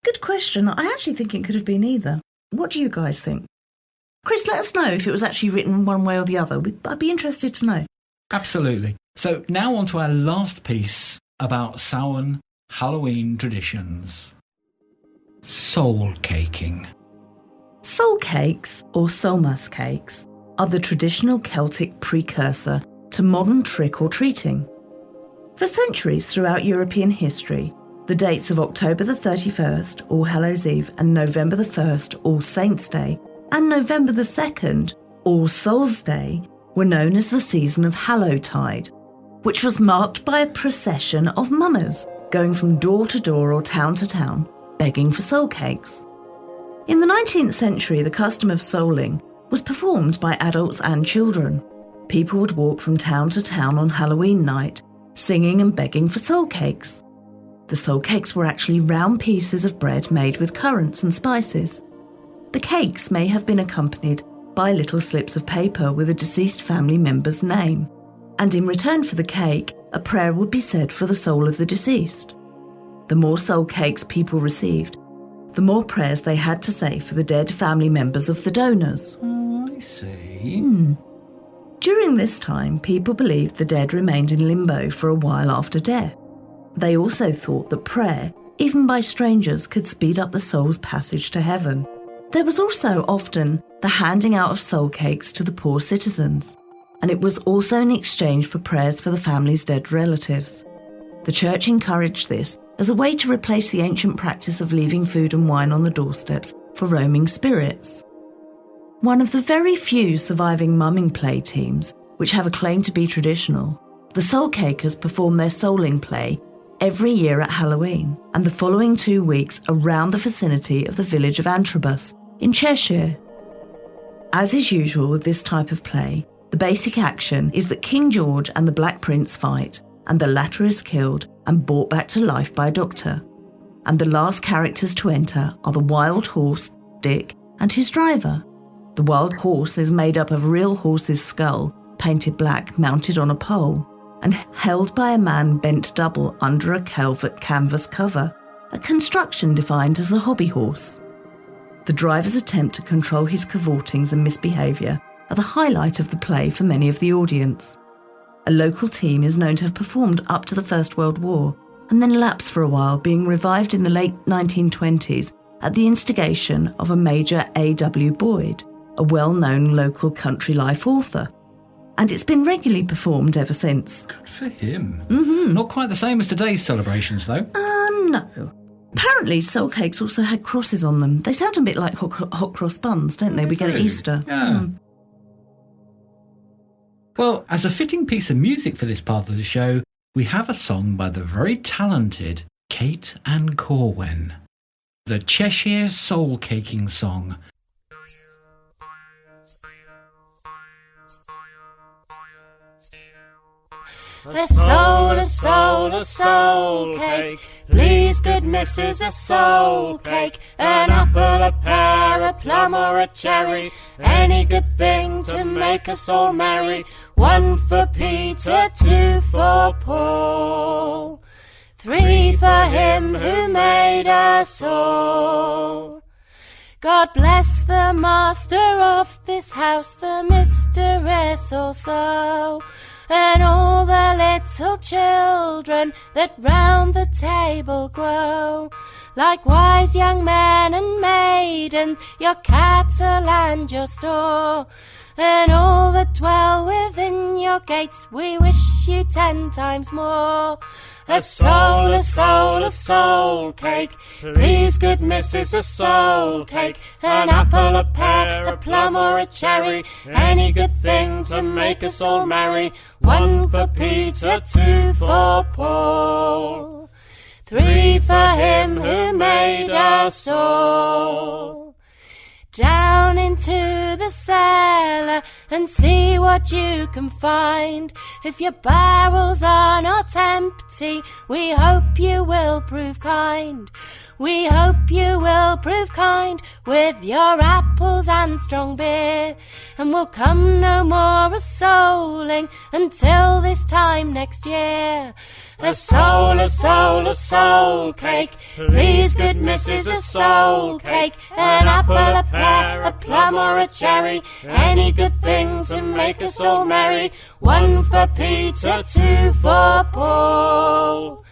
Good question. I actually think it could have been either. What do you guys think? Chris, let us know if it was actually written one way or the other. I'd be interested to know. Absolutely. So now on to our last piece about Samhain Halloween traditions. Soul caking. Soul cakes, or Solmas cakes, are the traditional Celtic precursor to modern trick or treating. For centuries throughout European history, the dates of October the 31st, All Hallows Eve, and November the 1st, All Saints' Day, and November the 2nd, All Souls' Day, were known as the season of Hallowtide, which was marked by a procession of mummers going from door to door or town to town, begging for soul cakes. In the 19th century, the custom of souling was performed by adults and children. People would walk from town to town on Halloween night, singing and begging for soul cakes. The soul cakes were actually round pieces of bread made with currants and spices. The cakes may have been accompanied by little slips of paper with a deceased family member's name, and in return for the cake, a prayer would be said for the soul of the deceased. The more soul cakes people received, the more prayers they had to say for the dead family members of the donors. Oh, I see. During this time, people believed the dead remained in limbo for a while after death. They also thought that prayer, even by strangers, could speed up the soul's passage to heaven. There was also often the handing out of soul cakes to the poor citizens, and it was also in exchange for prayers for the family's dead relatives. The church encouraged this as a way to replace the ancient practice of leaving food and wine on the doorsteps for roaming spirits. One of the very few surviving mumming play teams, which have a claim to be traditional, the Soul Cakers perform their souling play every year at Halloween and the following 2 weeks around the vicinity of the village of Antrobus in Cheshire. As is usual with this type of play, the basic action is that King George and the Black Prince fight, and the latter is killed and brought back to life by a doctor. And the last characters to enter are the wild horse, Dick, and his driver. The wild horse is made up of a real horse's skull, painted black, mounted on a pole, and held by a man bent double under a velvet canvas cover, a construction defined as a hobby horse. The driver's attempt to control his cavortings and misbehaviour are the highlight of the play for many of the audience. A local team is known to have performed up to the First World War and then lapsed for a while, being revived in the late 1920s at the instigation of a Major A.W. Boyd, a well-known local country life author. And it's been regularly performed ever since. Good for him. Not quite the same as today's celebrations, though. No. Apparently, soul cakes also had crosses on them. They sound a bit like hot cross buns, don't they? We get at Easter. Yeah. Well, as a fitting piece of music for this part of the show, we have a song by the very talented Kate and Corwen. The Cheshire Soul Caking Song. A soul cake. Please, good missus, a soul cake. An apple, a pear, a plum or a cherry. Any good thing to make us all merry. 1 for Peter, 2 for Paul. 3 for him who made us all. God bless the master of this house, the mistress also, and all the little children that round the table grow. Likewise, young men and maidens, your cattle and your store, and all that dwell within your gates, we wish you 10 times more. A soul cake. Please, good missus, a soul cake. An apple, a pear, a plum or a cherry. Any good thing to make us all merry. 1 for Peter, 2 for Paul. 3 for him who made us all. Down into the cellar and see what you can find. If your barrels are not empty, we hope you will prove kind. We hope you will prove kind with your apples and strong beer, and we'll come no more a-souling until this time next year. A soul cake. Please, good missus, a soul cake. An apple, a pear, a plum or a cherry. Any good thing to make us all merry. 1 for Peter, 2 for Paul.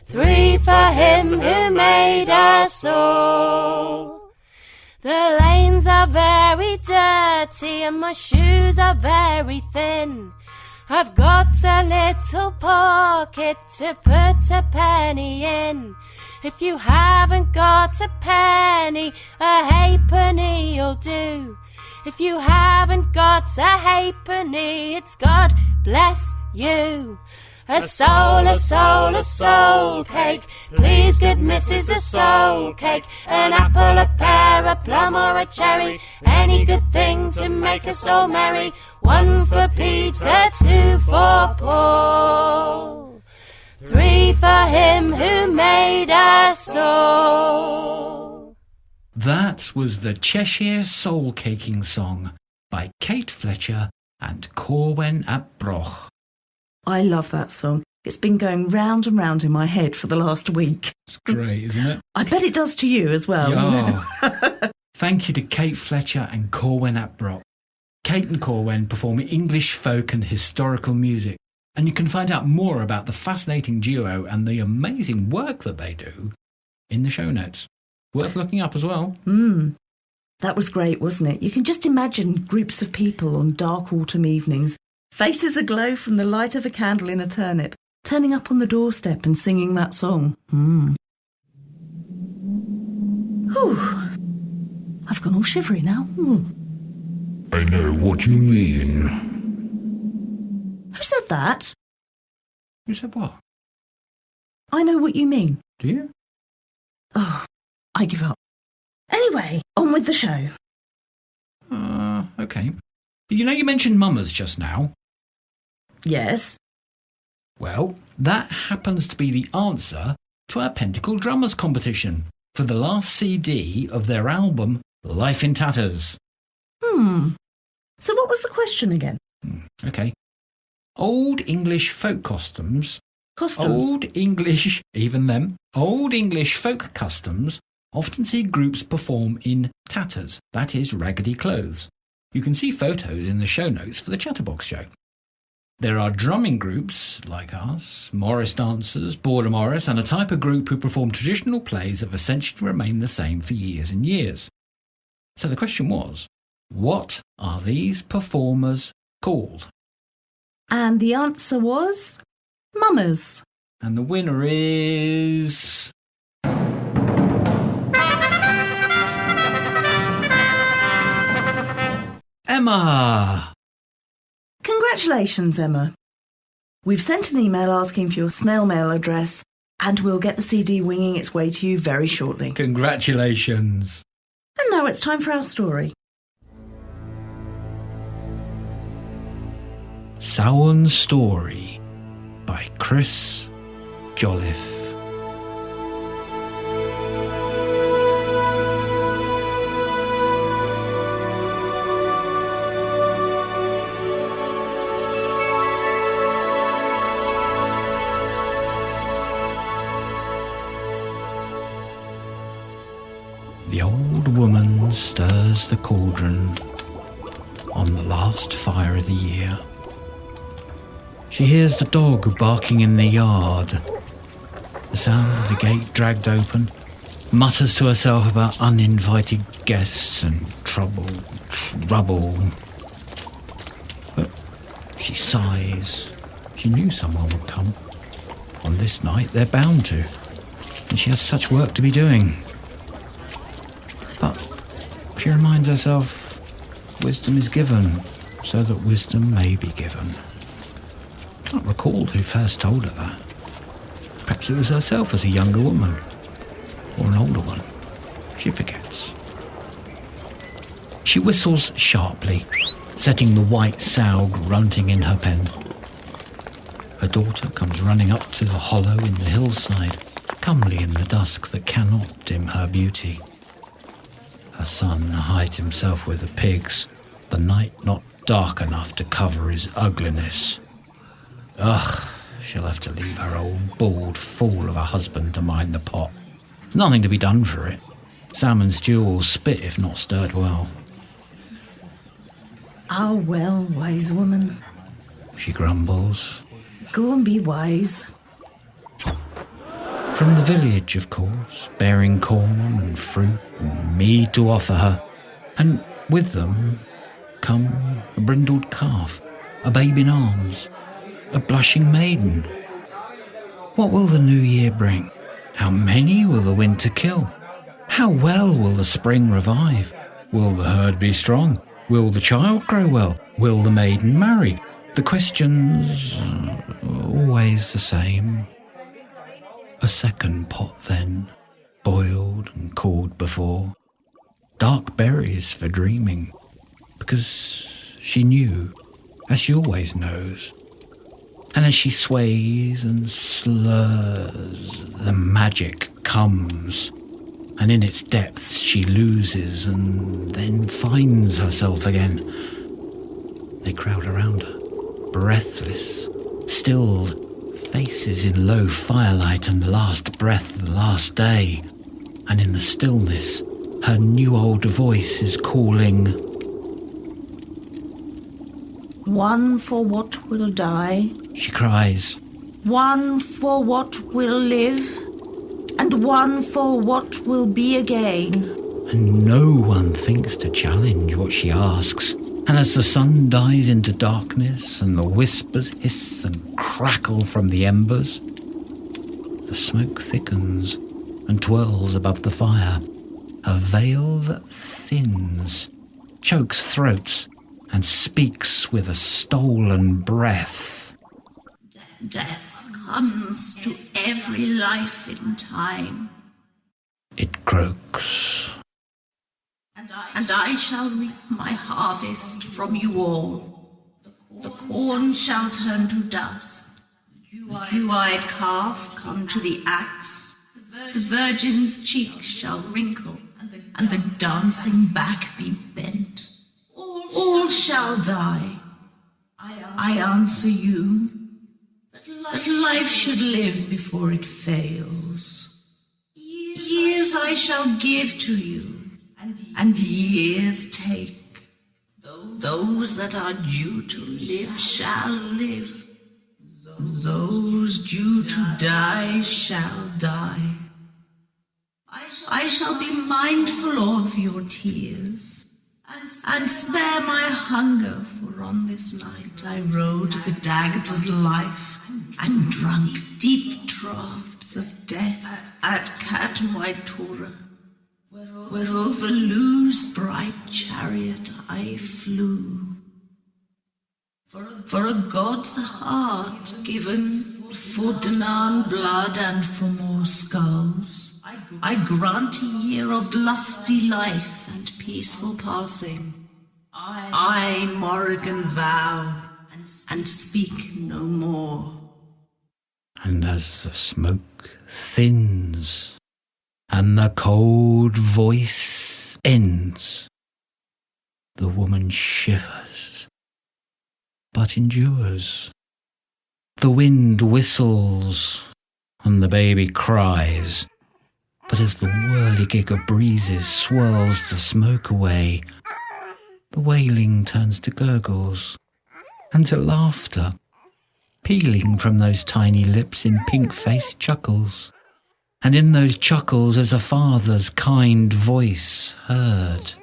3 for him who made us all. The lanes are very dirty and my shoes are very thin. I've got a little pocket to put a penny in. If you haven't got a penny, a halfpenny'll do. If you haven't got a halfpenny, it's God bless you. A soul cake. Please, good missus, a soul cake. An apple, a pear, a plum or a cherry. Any good thing to make us all merry. 1 for Peter, 2 for Paul. 3 for him who made us all. That was the Cheshire Soul Caking Song by Kate Fletcher and Corwen&nbsp. I love that song. It's been going round and round in my head for the last week. It's great, isn't it? I bet it does to you as well. Oh. Thank you to Kate Fletcher and Corwen&nbsp. Kate and Corwen perform English folk and historical music, and you can find out more about the fascinating duo and the amazing work that they do in the show notes. Worth looking up as well. That was great, wasn't it? You can just imagine groups of people on dark autumn evenings, faces aglow from the light of a candle in a turnip, turning up on the doorstep and singing that song. Whew. I've gone all shivery now. I know what you mean. Who said that? You said what? I know what you mean. Do you? Oh, I give up. Anyway, on with the show. Okay. You know you mentioned mummers just now? Yes. Well, that happens to be the answer to our Pentacle Drummers competition for the last CD of their album, Life in Tatters. So what was the question again? Okay. Old English folk customs. Costumes. Old English folk customs often see groups perform in tatters, that is, raggedy clothes. You can see photos in the show notes for the Chatterbox show. There are drumming groups like us, Morris dancers, Border Morris, and a type of group who perform traditional plays that have essentially remained the same for years and years. So the question was, what are these performers called? And the answer was mummers. And the winner is... Emma! Congratulations, Emma. We've sent an email asking for your snail mail address, and we'll get the CD winging its way to you very shortly. Congratulations. And now it's time for our story. Samhain's Story by Chris Joliffe. The old woman stirs the cauldron on the last fire of the year. She hears the dog barking in the yard, the sound of the gate dragged open, mutters to herself about uninvited guests and trouble. But she sighs. She knew someone would come. On this night they're bound to, and she has such work to be doing. But she reminds herself, wisdom is given, so that wisdom may be given. Can't recall who first told her that. Perhaps it was herself as a younger woman, or an older one. She forgets. She whistles sharply, setting the white sow grunting in her pen. Her daughter comes running up to the hollow in the hillside, comely in the dusk that cannot dim her beauty. Her son hides himself with the pigs, the night not dark enough to cover his ugliness. Ugh, she'll have to leave her old bald fool of a husband to mind the pot. There's nothing to be done for it. Salmon stew will spit if not stirred well. Ah, well, wise woman. She grumbles. Go and be wise. From the village, of course, bearing corn and fruit and mead to offer her. And with them come a brindled calf, a babe in arms, a blushing maiden. What will the new year bring? How many will the winter kill? How well will the spring revive? Will the herd be strong? Will the child grow well? Will the maiden marry? The questions are always the same. A second pot then, boiled and cooled before. Dark berries for dreaming, because she knew, as she always knows. And as she sways and slurs, the magic comes, and in its depths she loses and then finds herself again. They crowd around her, breathless, stilled, faces in low firelight and the last breath of the last day. And in the stillness, her new old voice is calling, One for what will die, she cries. one for what will live, and one for what will be again. And no one thinks to challenge what she asks. And as the sun dies into darkness and the whispers hiss and crackle from the embers, the smoke thickens and twirls above the fire. A veil that thins, chokes throats, and speaks with a stolen breath. Death comes to every life in time, It croaks. and I shall reap my harvest from you all. The corn shall turn to dust, the blue-eyed calf come to the axe, the virgin's cheek shall wrinkle, and the dancing back be bent. All shall die. I answer you, that life should live before it fails. Years I shall give to you, and years take. Those that are due to live shall live. Those due to die shall die. I shall be mindful of your tears, and spare my hunger, for on this night I rode the Dagger's life, and drunk deep draughts of death at Catmaitora, where over Lu's bright chariot I flew. For a god's heart given for Danaan blood and for more skulls, I grant a year of lusty life and peaceful passing. I, Morrigan, vow, and speak no more. And as the smoke thins and the cold voice ends, the woman shivers, but endures. The wind whistles and the baby cries, but as the whirligig of breezes swirls the smoke away, the wailing turns to gurgles and to laughter, pealing from those tiny lips in pink-faced chuckles. And in those chuckles is a father's kind voice heard.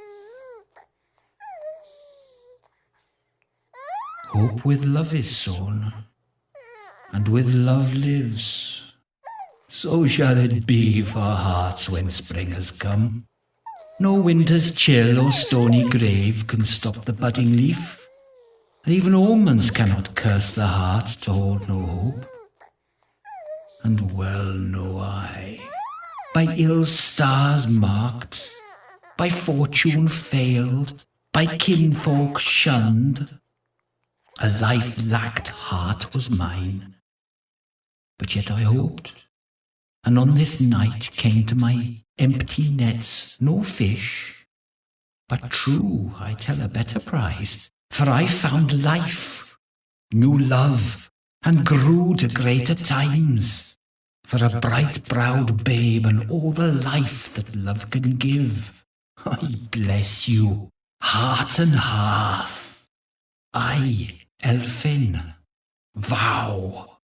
Hope with love is sown, and with love lives. So shall it be for hearts when spring has come. No winter's chill or stony grave can stop the budding leaf, and even omens cannot curse the heart to hold no hope. And well know I, by ill stars marked, by fortune failed, by kinfolk shunned, a life-lacked heart was mine. But yet I hoped, and on this night came to my empty nets no fish. But true, I tell a better prize, for I found life, new love, and grew to greater times. For a bright-browed babe and all the life that love can give. I bless you, heart and half. I, Elfin, vow,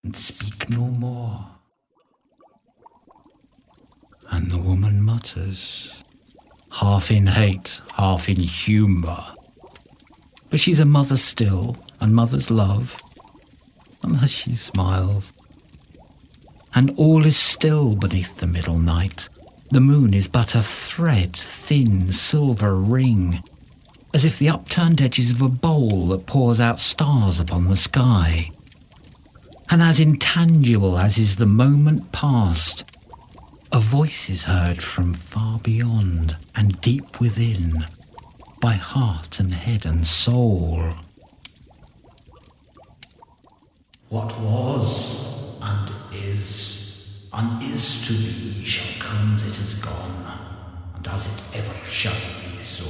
and speak no more. And the woman mutters, half in hate, half in humour. But she's a mother still, and mothers love. And as she smiles, and all is still beneath the middle night. The moon is but a thread-thin silver ring, as if the upturned edges of a bowl that pours out stars upon the sky. And as intangible as is the moment past, a voice is heard from far beyond and deep within, by heart and head and soul. What was and is to be shall come as it has gone, and as it ever shall be so.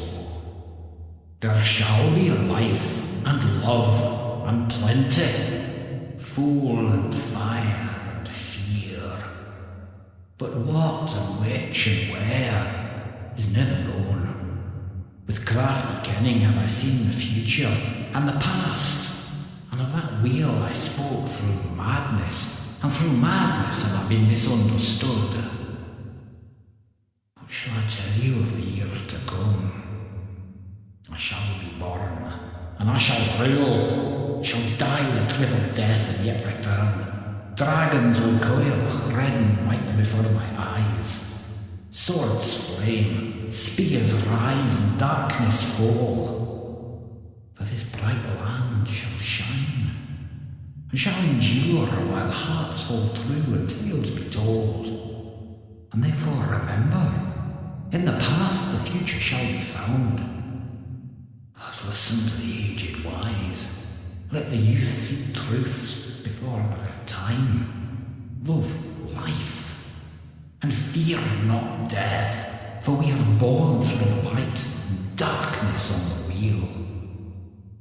There shall be life and love and plenty, fool and fire and fear. But what and which and where is never known. With crafty kenning have I seen the future and the past, and of that wheel I spoke through madness, and through madness have I been misunderstood. What shall I tell you of the year to come? I shall be born, and I shall rule, shall die the triple death and yet return. Dragons will coil, red and white before my eyes. Swords flame, spears rise, and darkness fall. For this bright land shall shine, and shall endure while hearts hold true and tales be told. And therefore remember, in the past the future shall be found. Thus listen to the aged wise, let the youth seek truths before their time. Love life, and fear not death, for we are born through light and darkness on the wheel.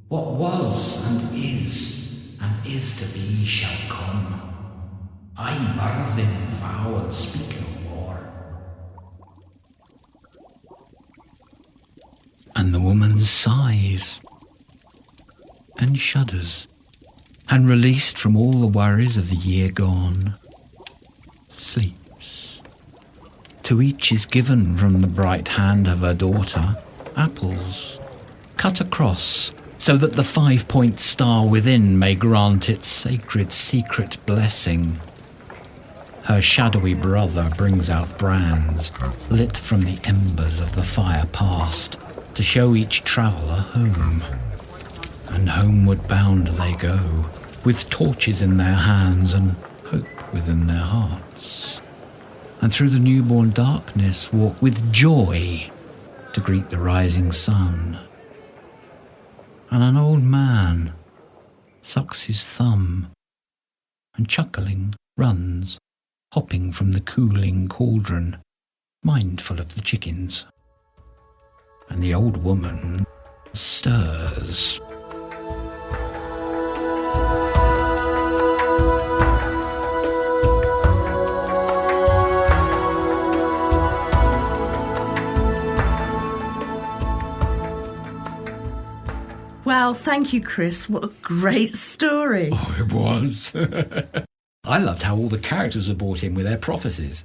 What was and is to be shall come. I Merlin vow and speak no more. And the woman sighs and shudders, and released from all the worries of the year gone, sleeps. To each is given from the bright hand of her daughter apples, cut across, so that the 5-point star within may grant its sacred secret blessing. Her shadowy brother brings out brands, lit from the embers of the fire past, to show each traveller home. And homeward bound they go, with torches in their hands and hope within their hearts. And through the newborn darkness walk with joy to greet the rising sun. And an old man sucks his thumb and chuckling runs, hopping from the cooling cauldron, mindful of the chickens. And the old woman stirs. Wow, thank you, Chris. What a great story. Oh, it was. I loved how all the characters were brought in with their prophecies.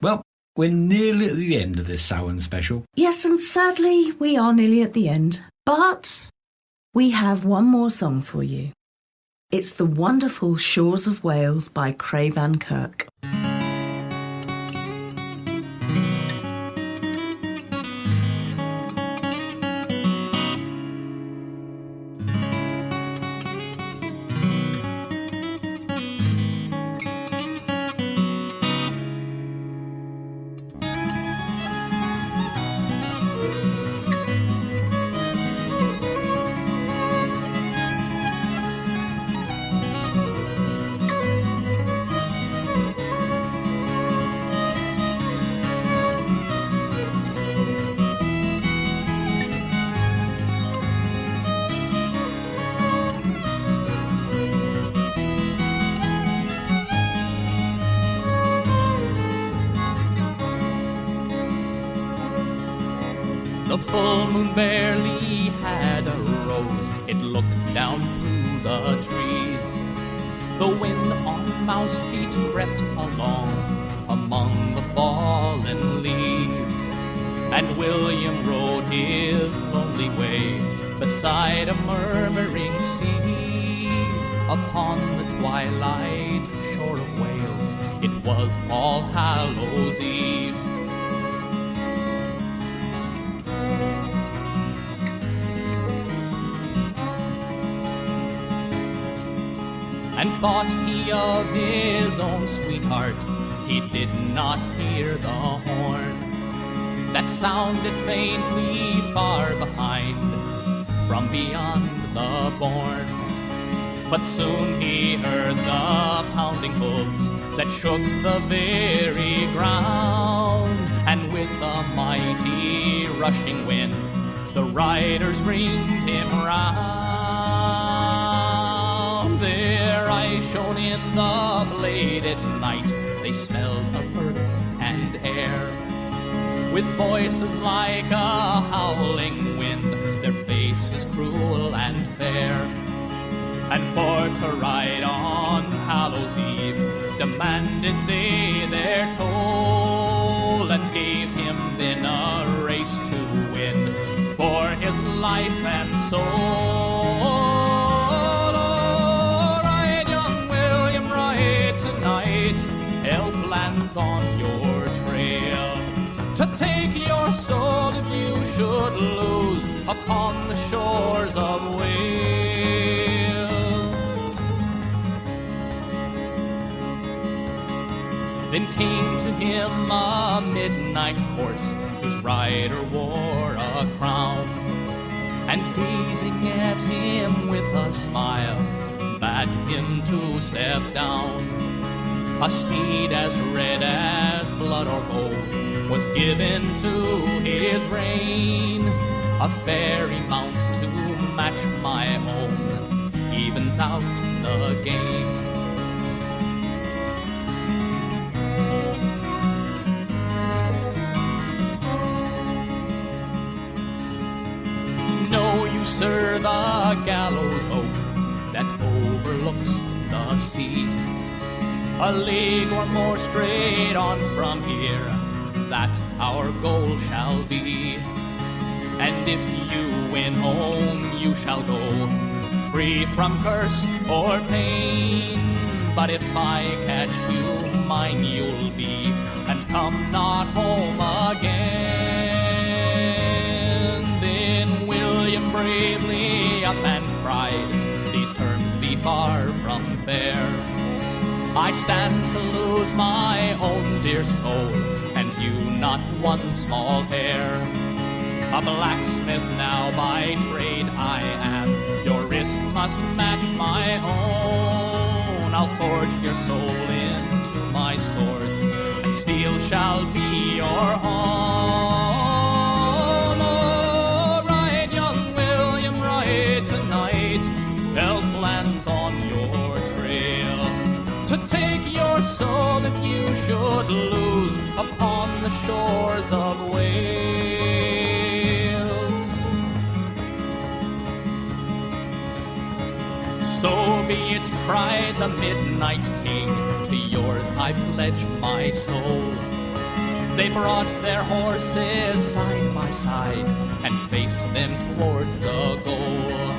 Well, we're nearly at the end of this Samhain special. Yes, and sadly, we are nearly at the end. But we have one more song for you. It's The Wonderful Shores of Wales by Kray van Kirk. The full moon barely had arose, it looked down through the trees. The wind on mouse feet crept along among the fallen leaves. And William rode his lonely way beside a murmuring sea. Upon the twilight shore of Wales, it was All Hallows' Eve. And thought he of his own sweetheart, he did not hear the horn that sounded faintly far behind, from beyond the bourne. But soon he heard the pounding hooves that shook the very ground, and with a mighty rushing wind, the riders ringed him round. Their eyes shone in the bladed night, they smelled of earth and air, with voices like a howling wind, their faces cruel and fair. And for to ride on Hallows Eve demanded they their toll, and gave him then a race to win for his life and soul. Oh, ride, young William, ride tonight, elf lands on your trail, to take your soul if you should lose upon the shores of Wales. Then came to him a midnight horse, whose rider wore a crown, and gazing at him with a smile, bade him to step down. A steed as red as blood or gold was given to his rein, a fairy mount to match my own, evens out the game. Know you, sir, the gallows oak that overlooks the sea, a league or more straight on from here, that our goal shall be. And if you win home, you shall go free from curse or pain. But if I catch you, mine you'll be, and come not home again. Then William bravely up and cried, these terms be far from fair. I stand to lose my own dear soul, and you not one small hair. A blacksmith now by trade I am, your risk must match my own. I'll forge your soul into my swords, and steel shall be your home. Oh, ride, young William, ride tonight, elf lands on your trail, to take your soul if you should lose upon the shores of Wales. So be it, cried the midnight king, to yours I pledge my soul. They brought their horses side by side, and faced them towards the goal,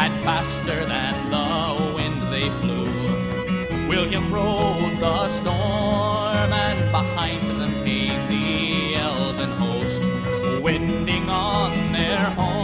and faster than the wind they flew. William rode the storm, and behind them came the elven host, winding on their horns.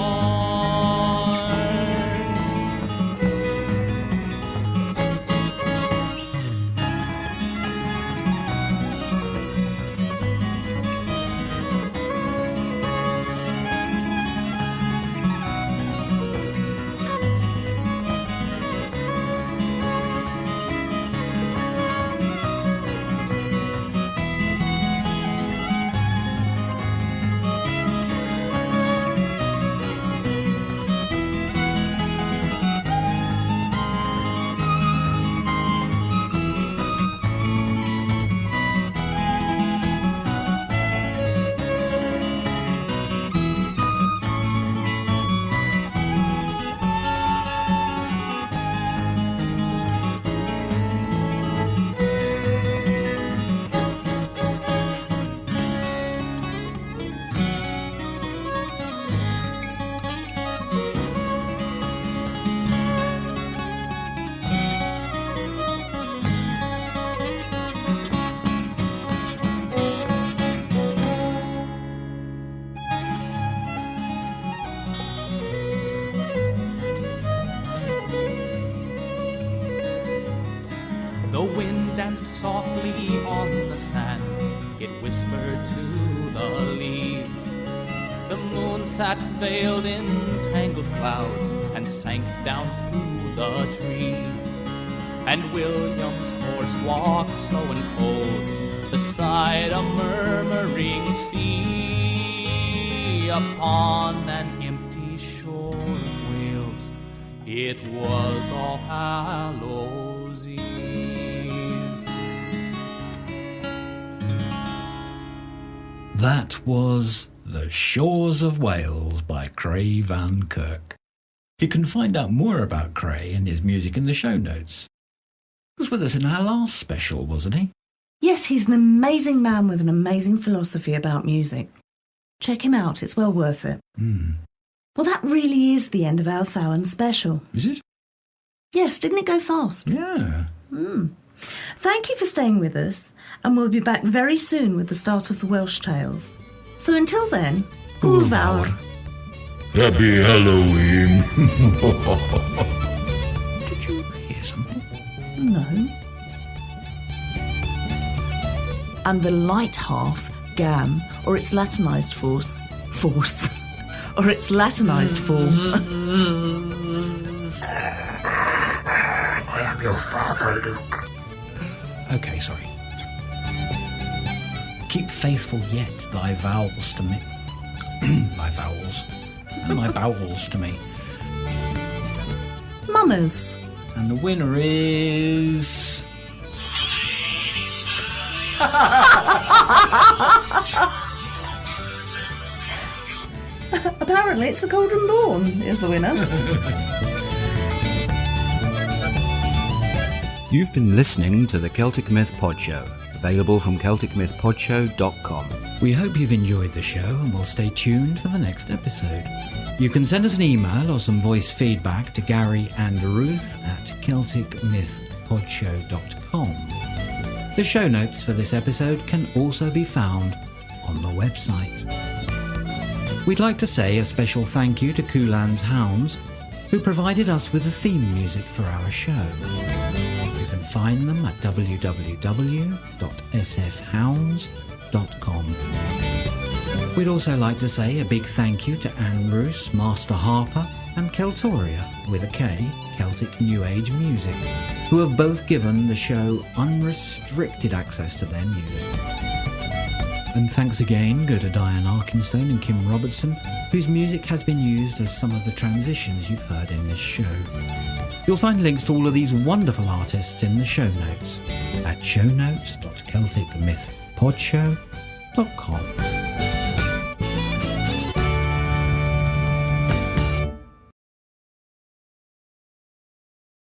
The wind danced softly on the sand, it whispered to the leaves. The moon sat veiled in tangled cloud, and sank down through the trees. And William's horse walked slow and cold beside a murmuring sea, upon an empty shore of Wales. It was All Hallows Eve. That was The Shores of Wales by Kray van Kirk. You can find out more about Kray and his music in the show notes. He was with us in our last special, wasn't he? Yes, he's an amazing man with an amazing philosophy about music. Check him out, it's well worth it. Well, that really is the end of our Samhain special. Is it? Yes, didn't it go fast? Yeah. Thank you for staying with us, and we'll be back very soon with the start of the Welsh Tales. So until then, Hwyl. Happy Halloween. Did you hear something? No. And the light half, Damh, or its Latinised force, or its Latinised form. I am your father, Luke. Okay, sorry. Keep faithful yet thy vowels to me. My vowels. And my bowels to me. Mummers. And the winner is... Apparently it's the Cauldron Born is the winner. You've been listening to the Celtic Myth Pod Show, available from CelticMythPodShow.com. We hope you've enjoyed the show and will stay tuned for the next episode. You can send us an email or some voice feedback to Gary and Ruth at CelticMythPodShow.com. The show notes for this episode can also be found on the website. We'd like to say a special thank you to Coulan's Hounds, who provided us with the theme music for our show. You can find them at www.sfhounds.com. We'd also like to say a big thank you to Anne Roos, Master Harper, and Keltoria, with a K, Celtic New Age Music, who have both given the show unrestricted access to their music. And thanks again go to Diane Arkinstone and Kim Robertson, whose music has been used as some of the transitions you've heard in this show. You'll find links to all of these wonderful artists in the show notes at shownotes.celticmythpodshow.com.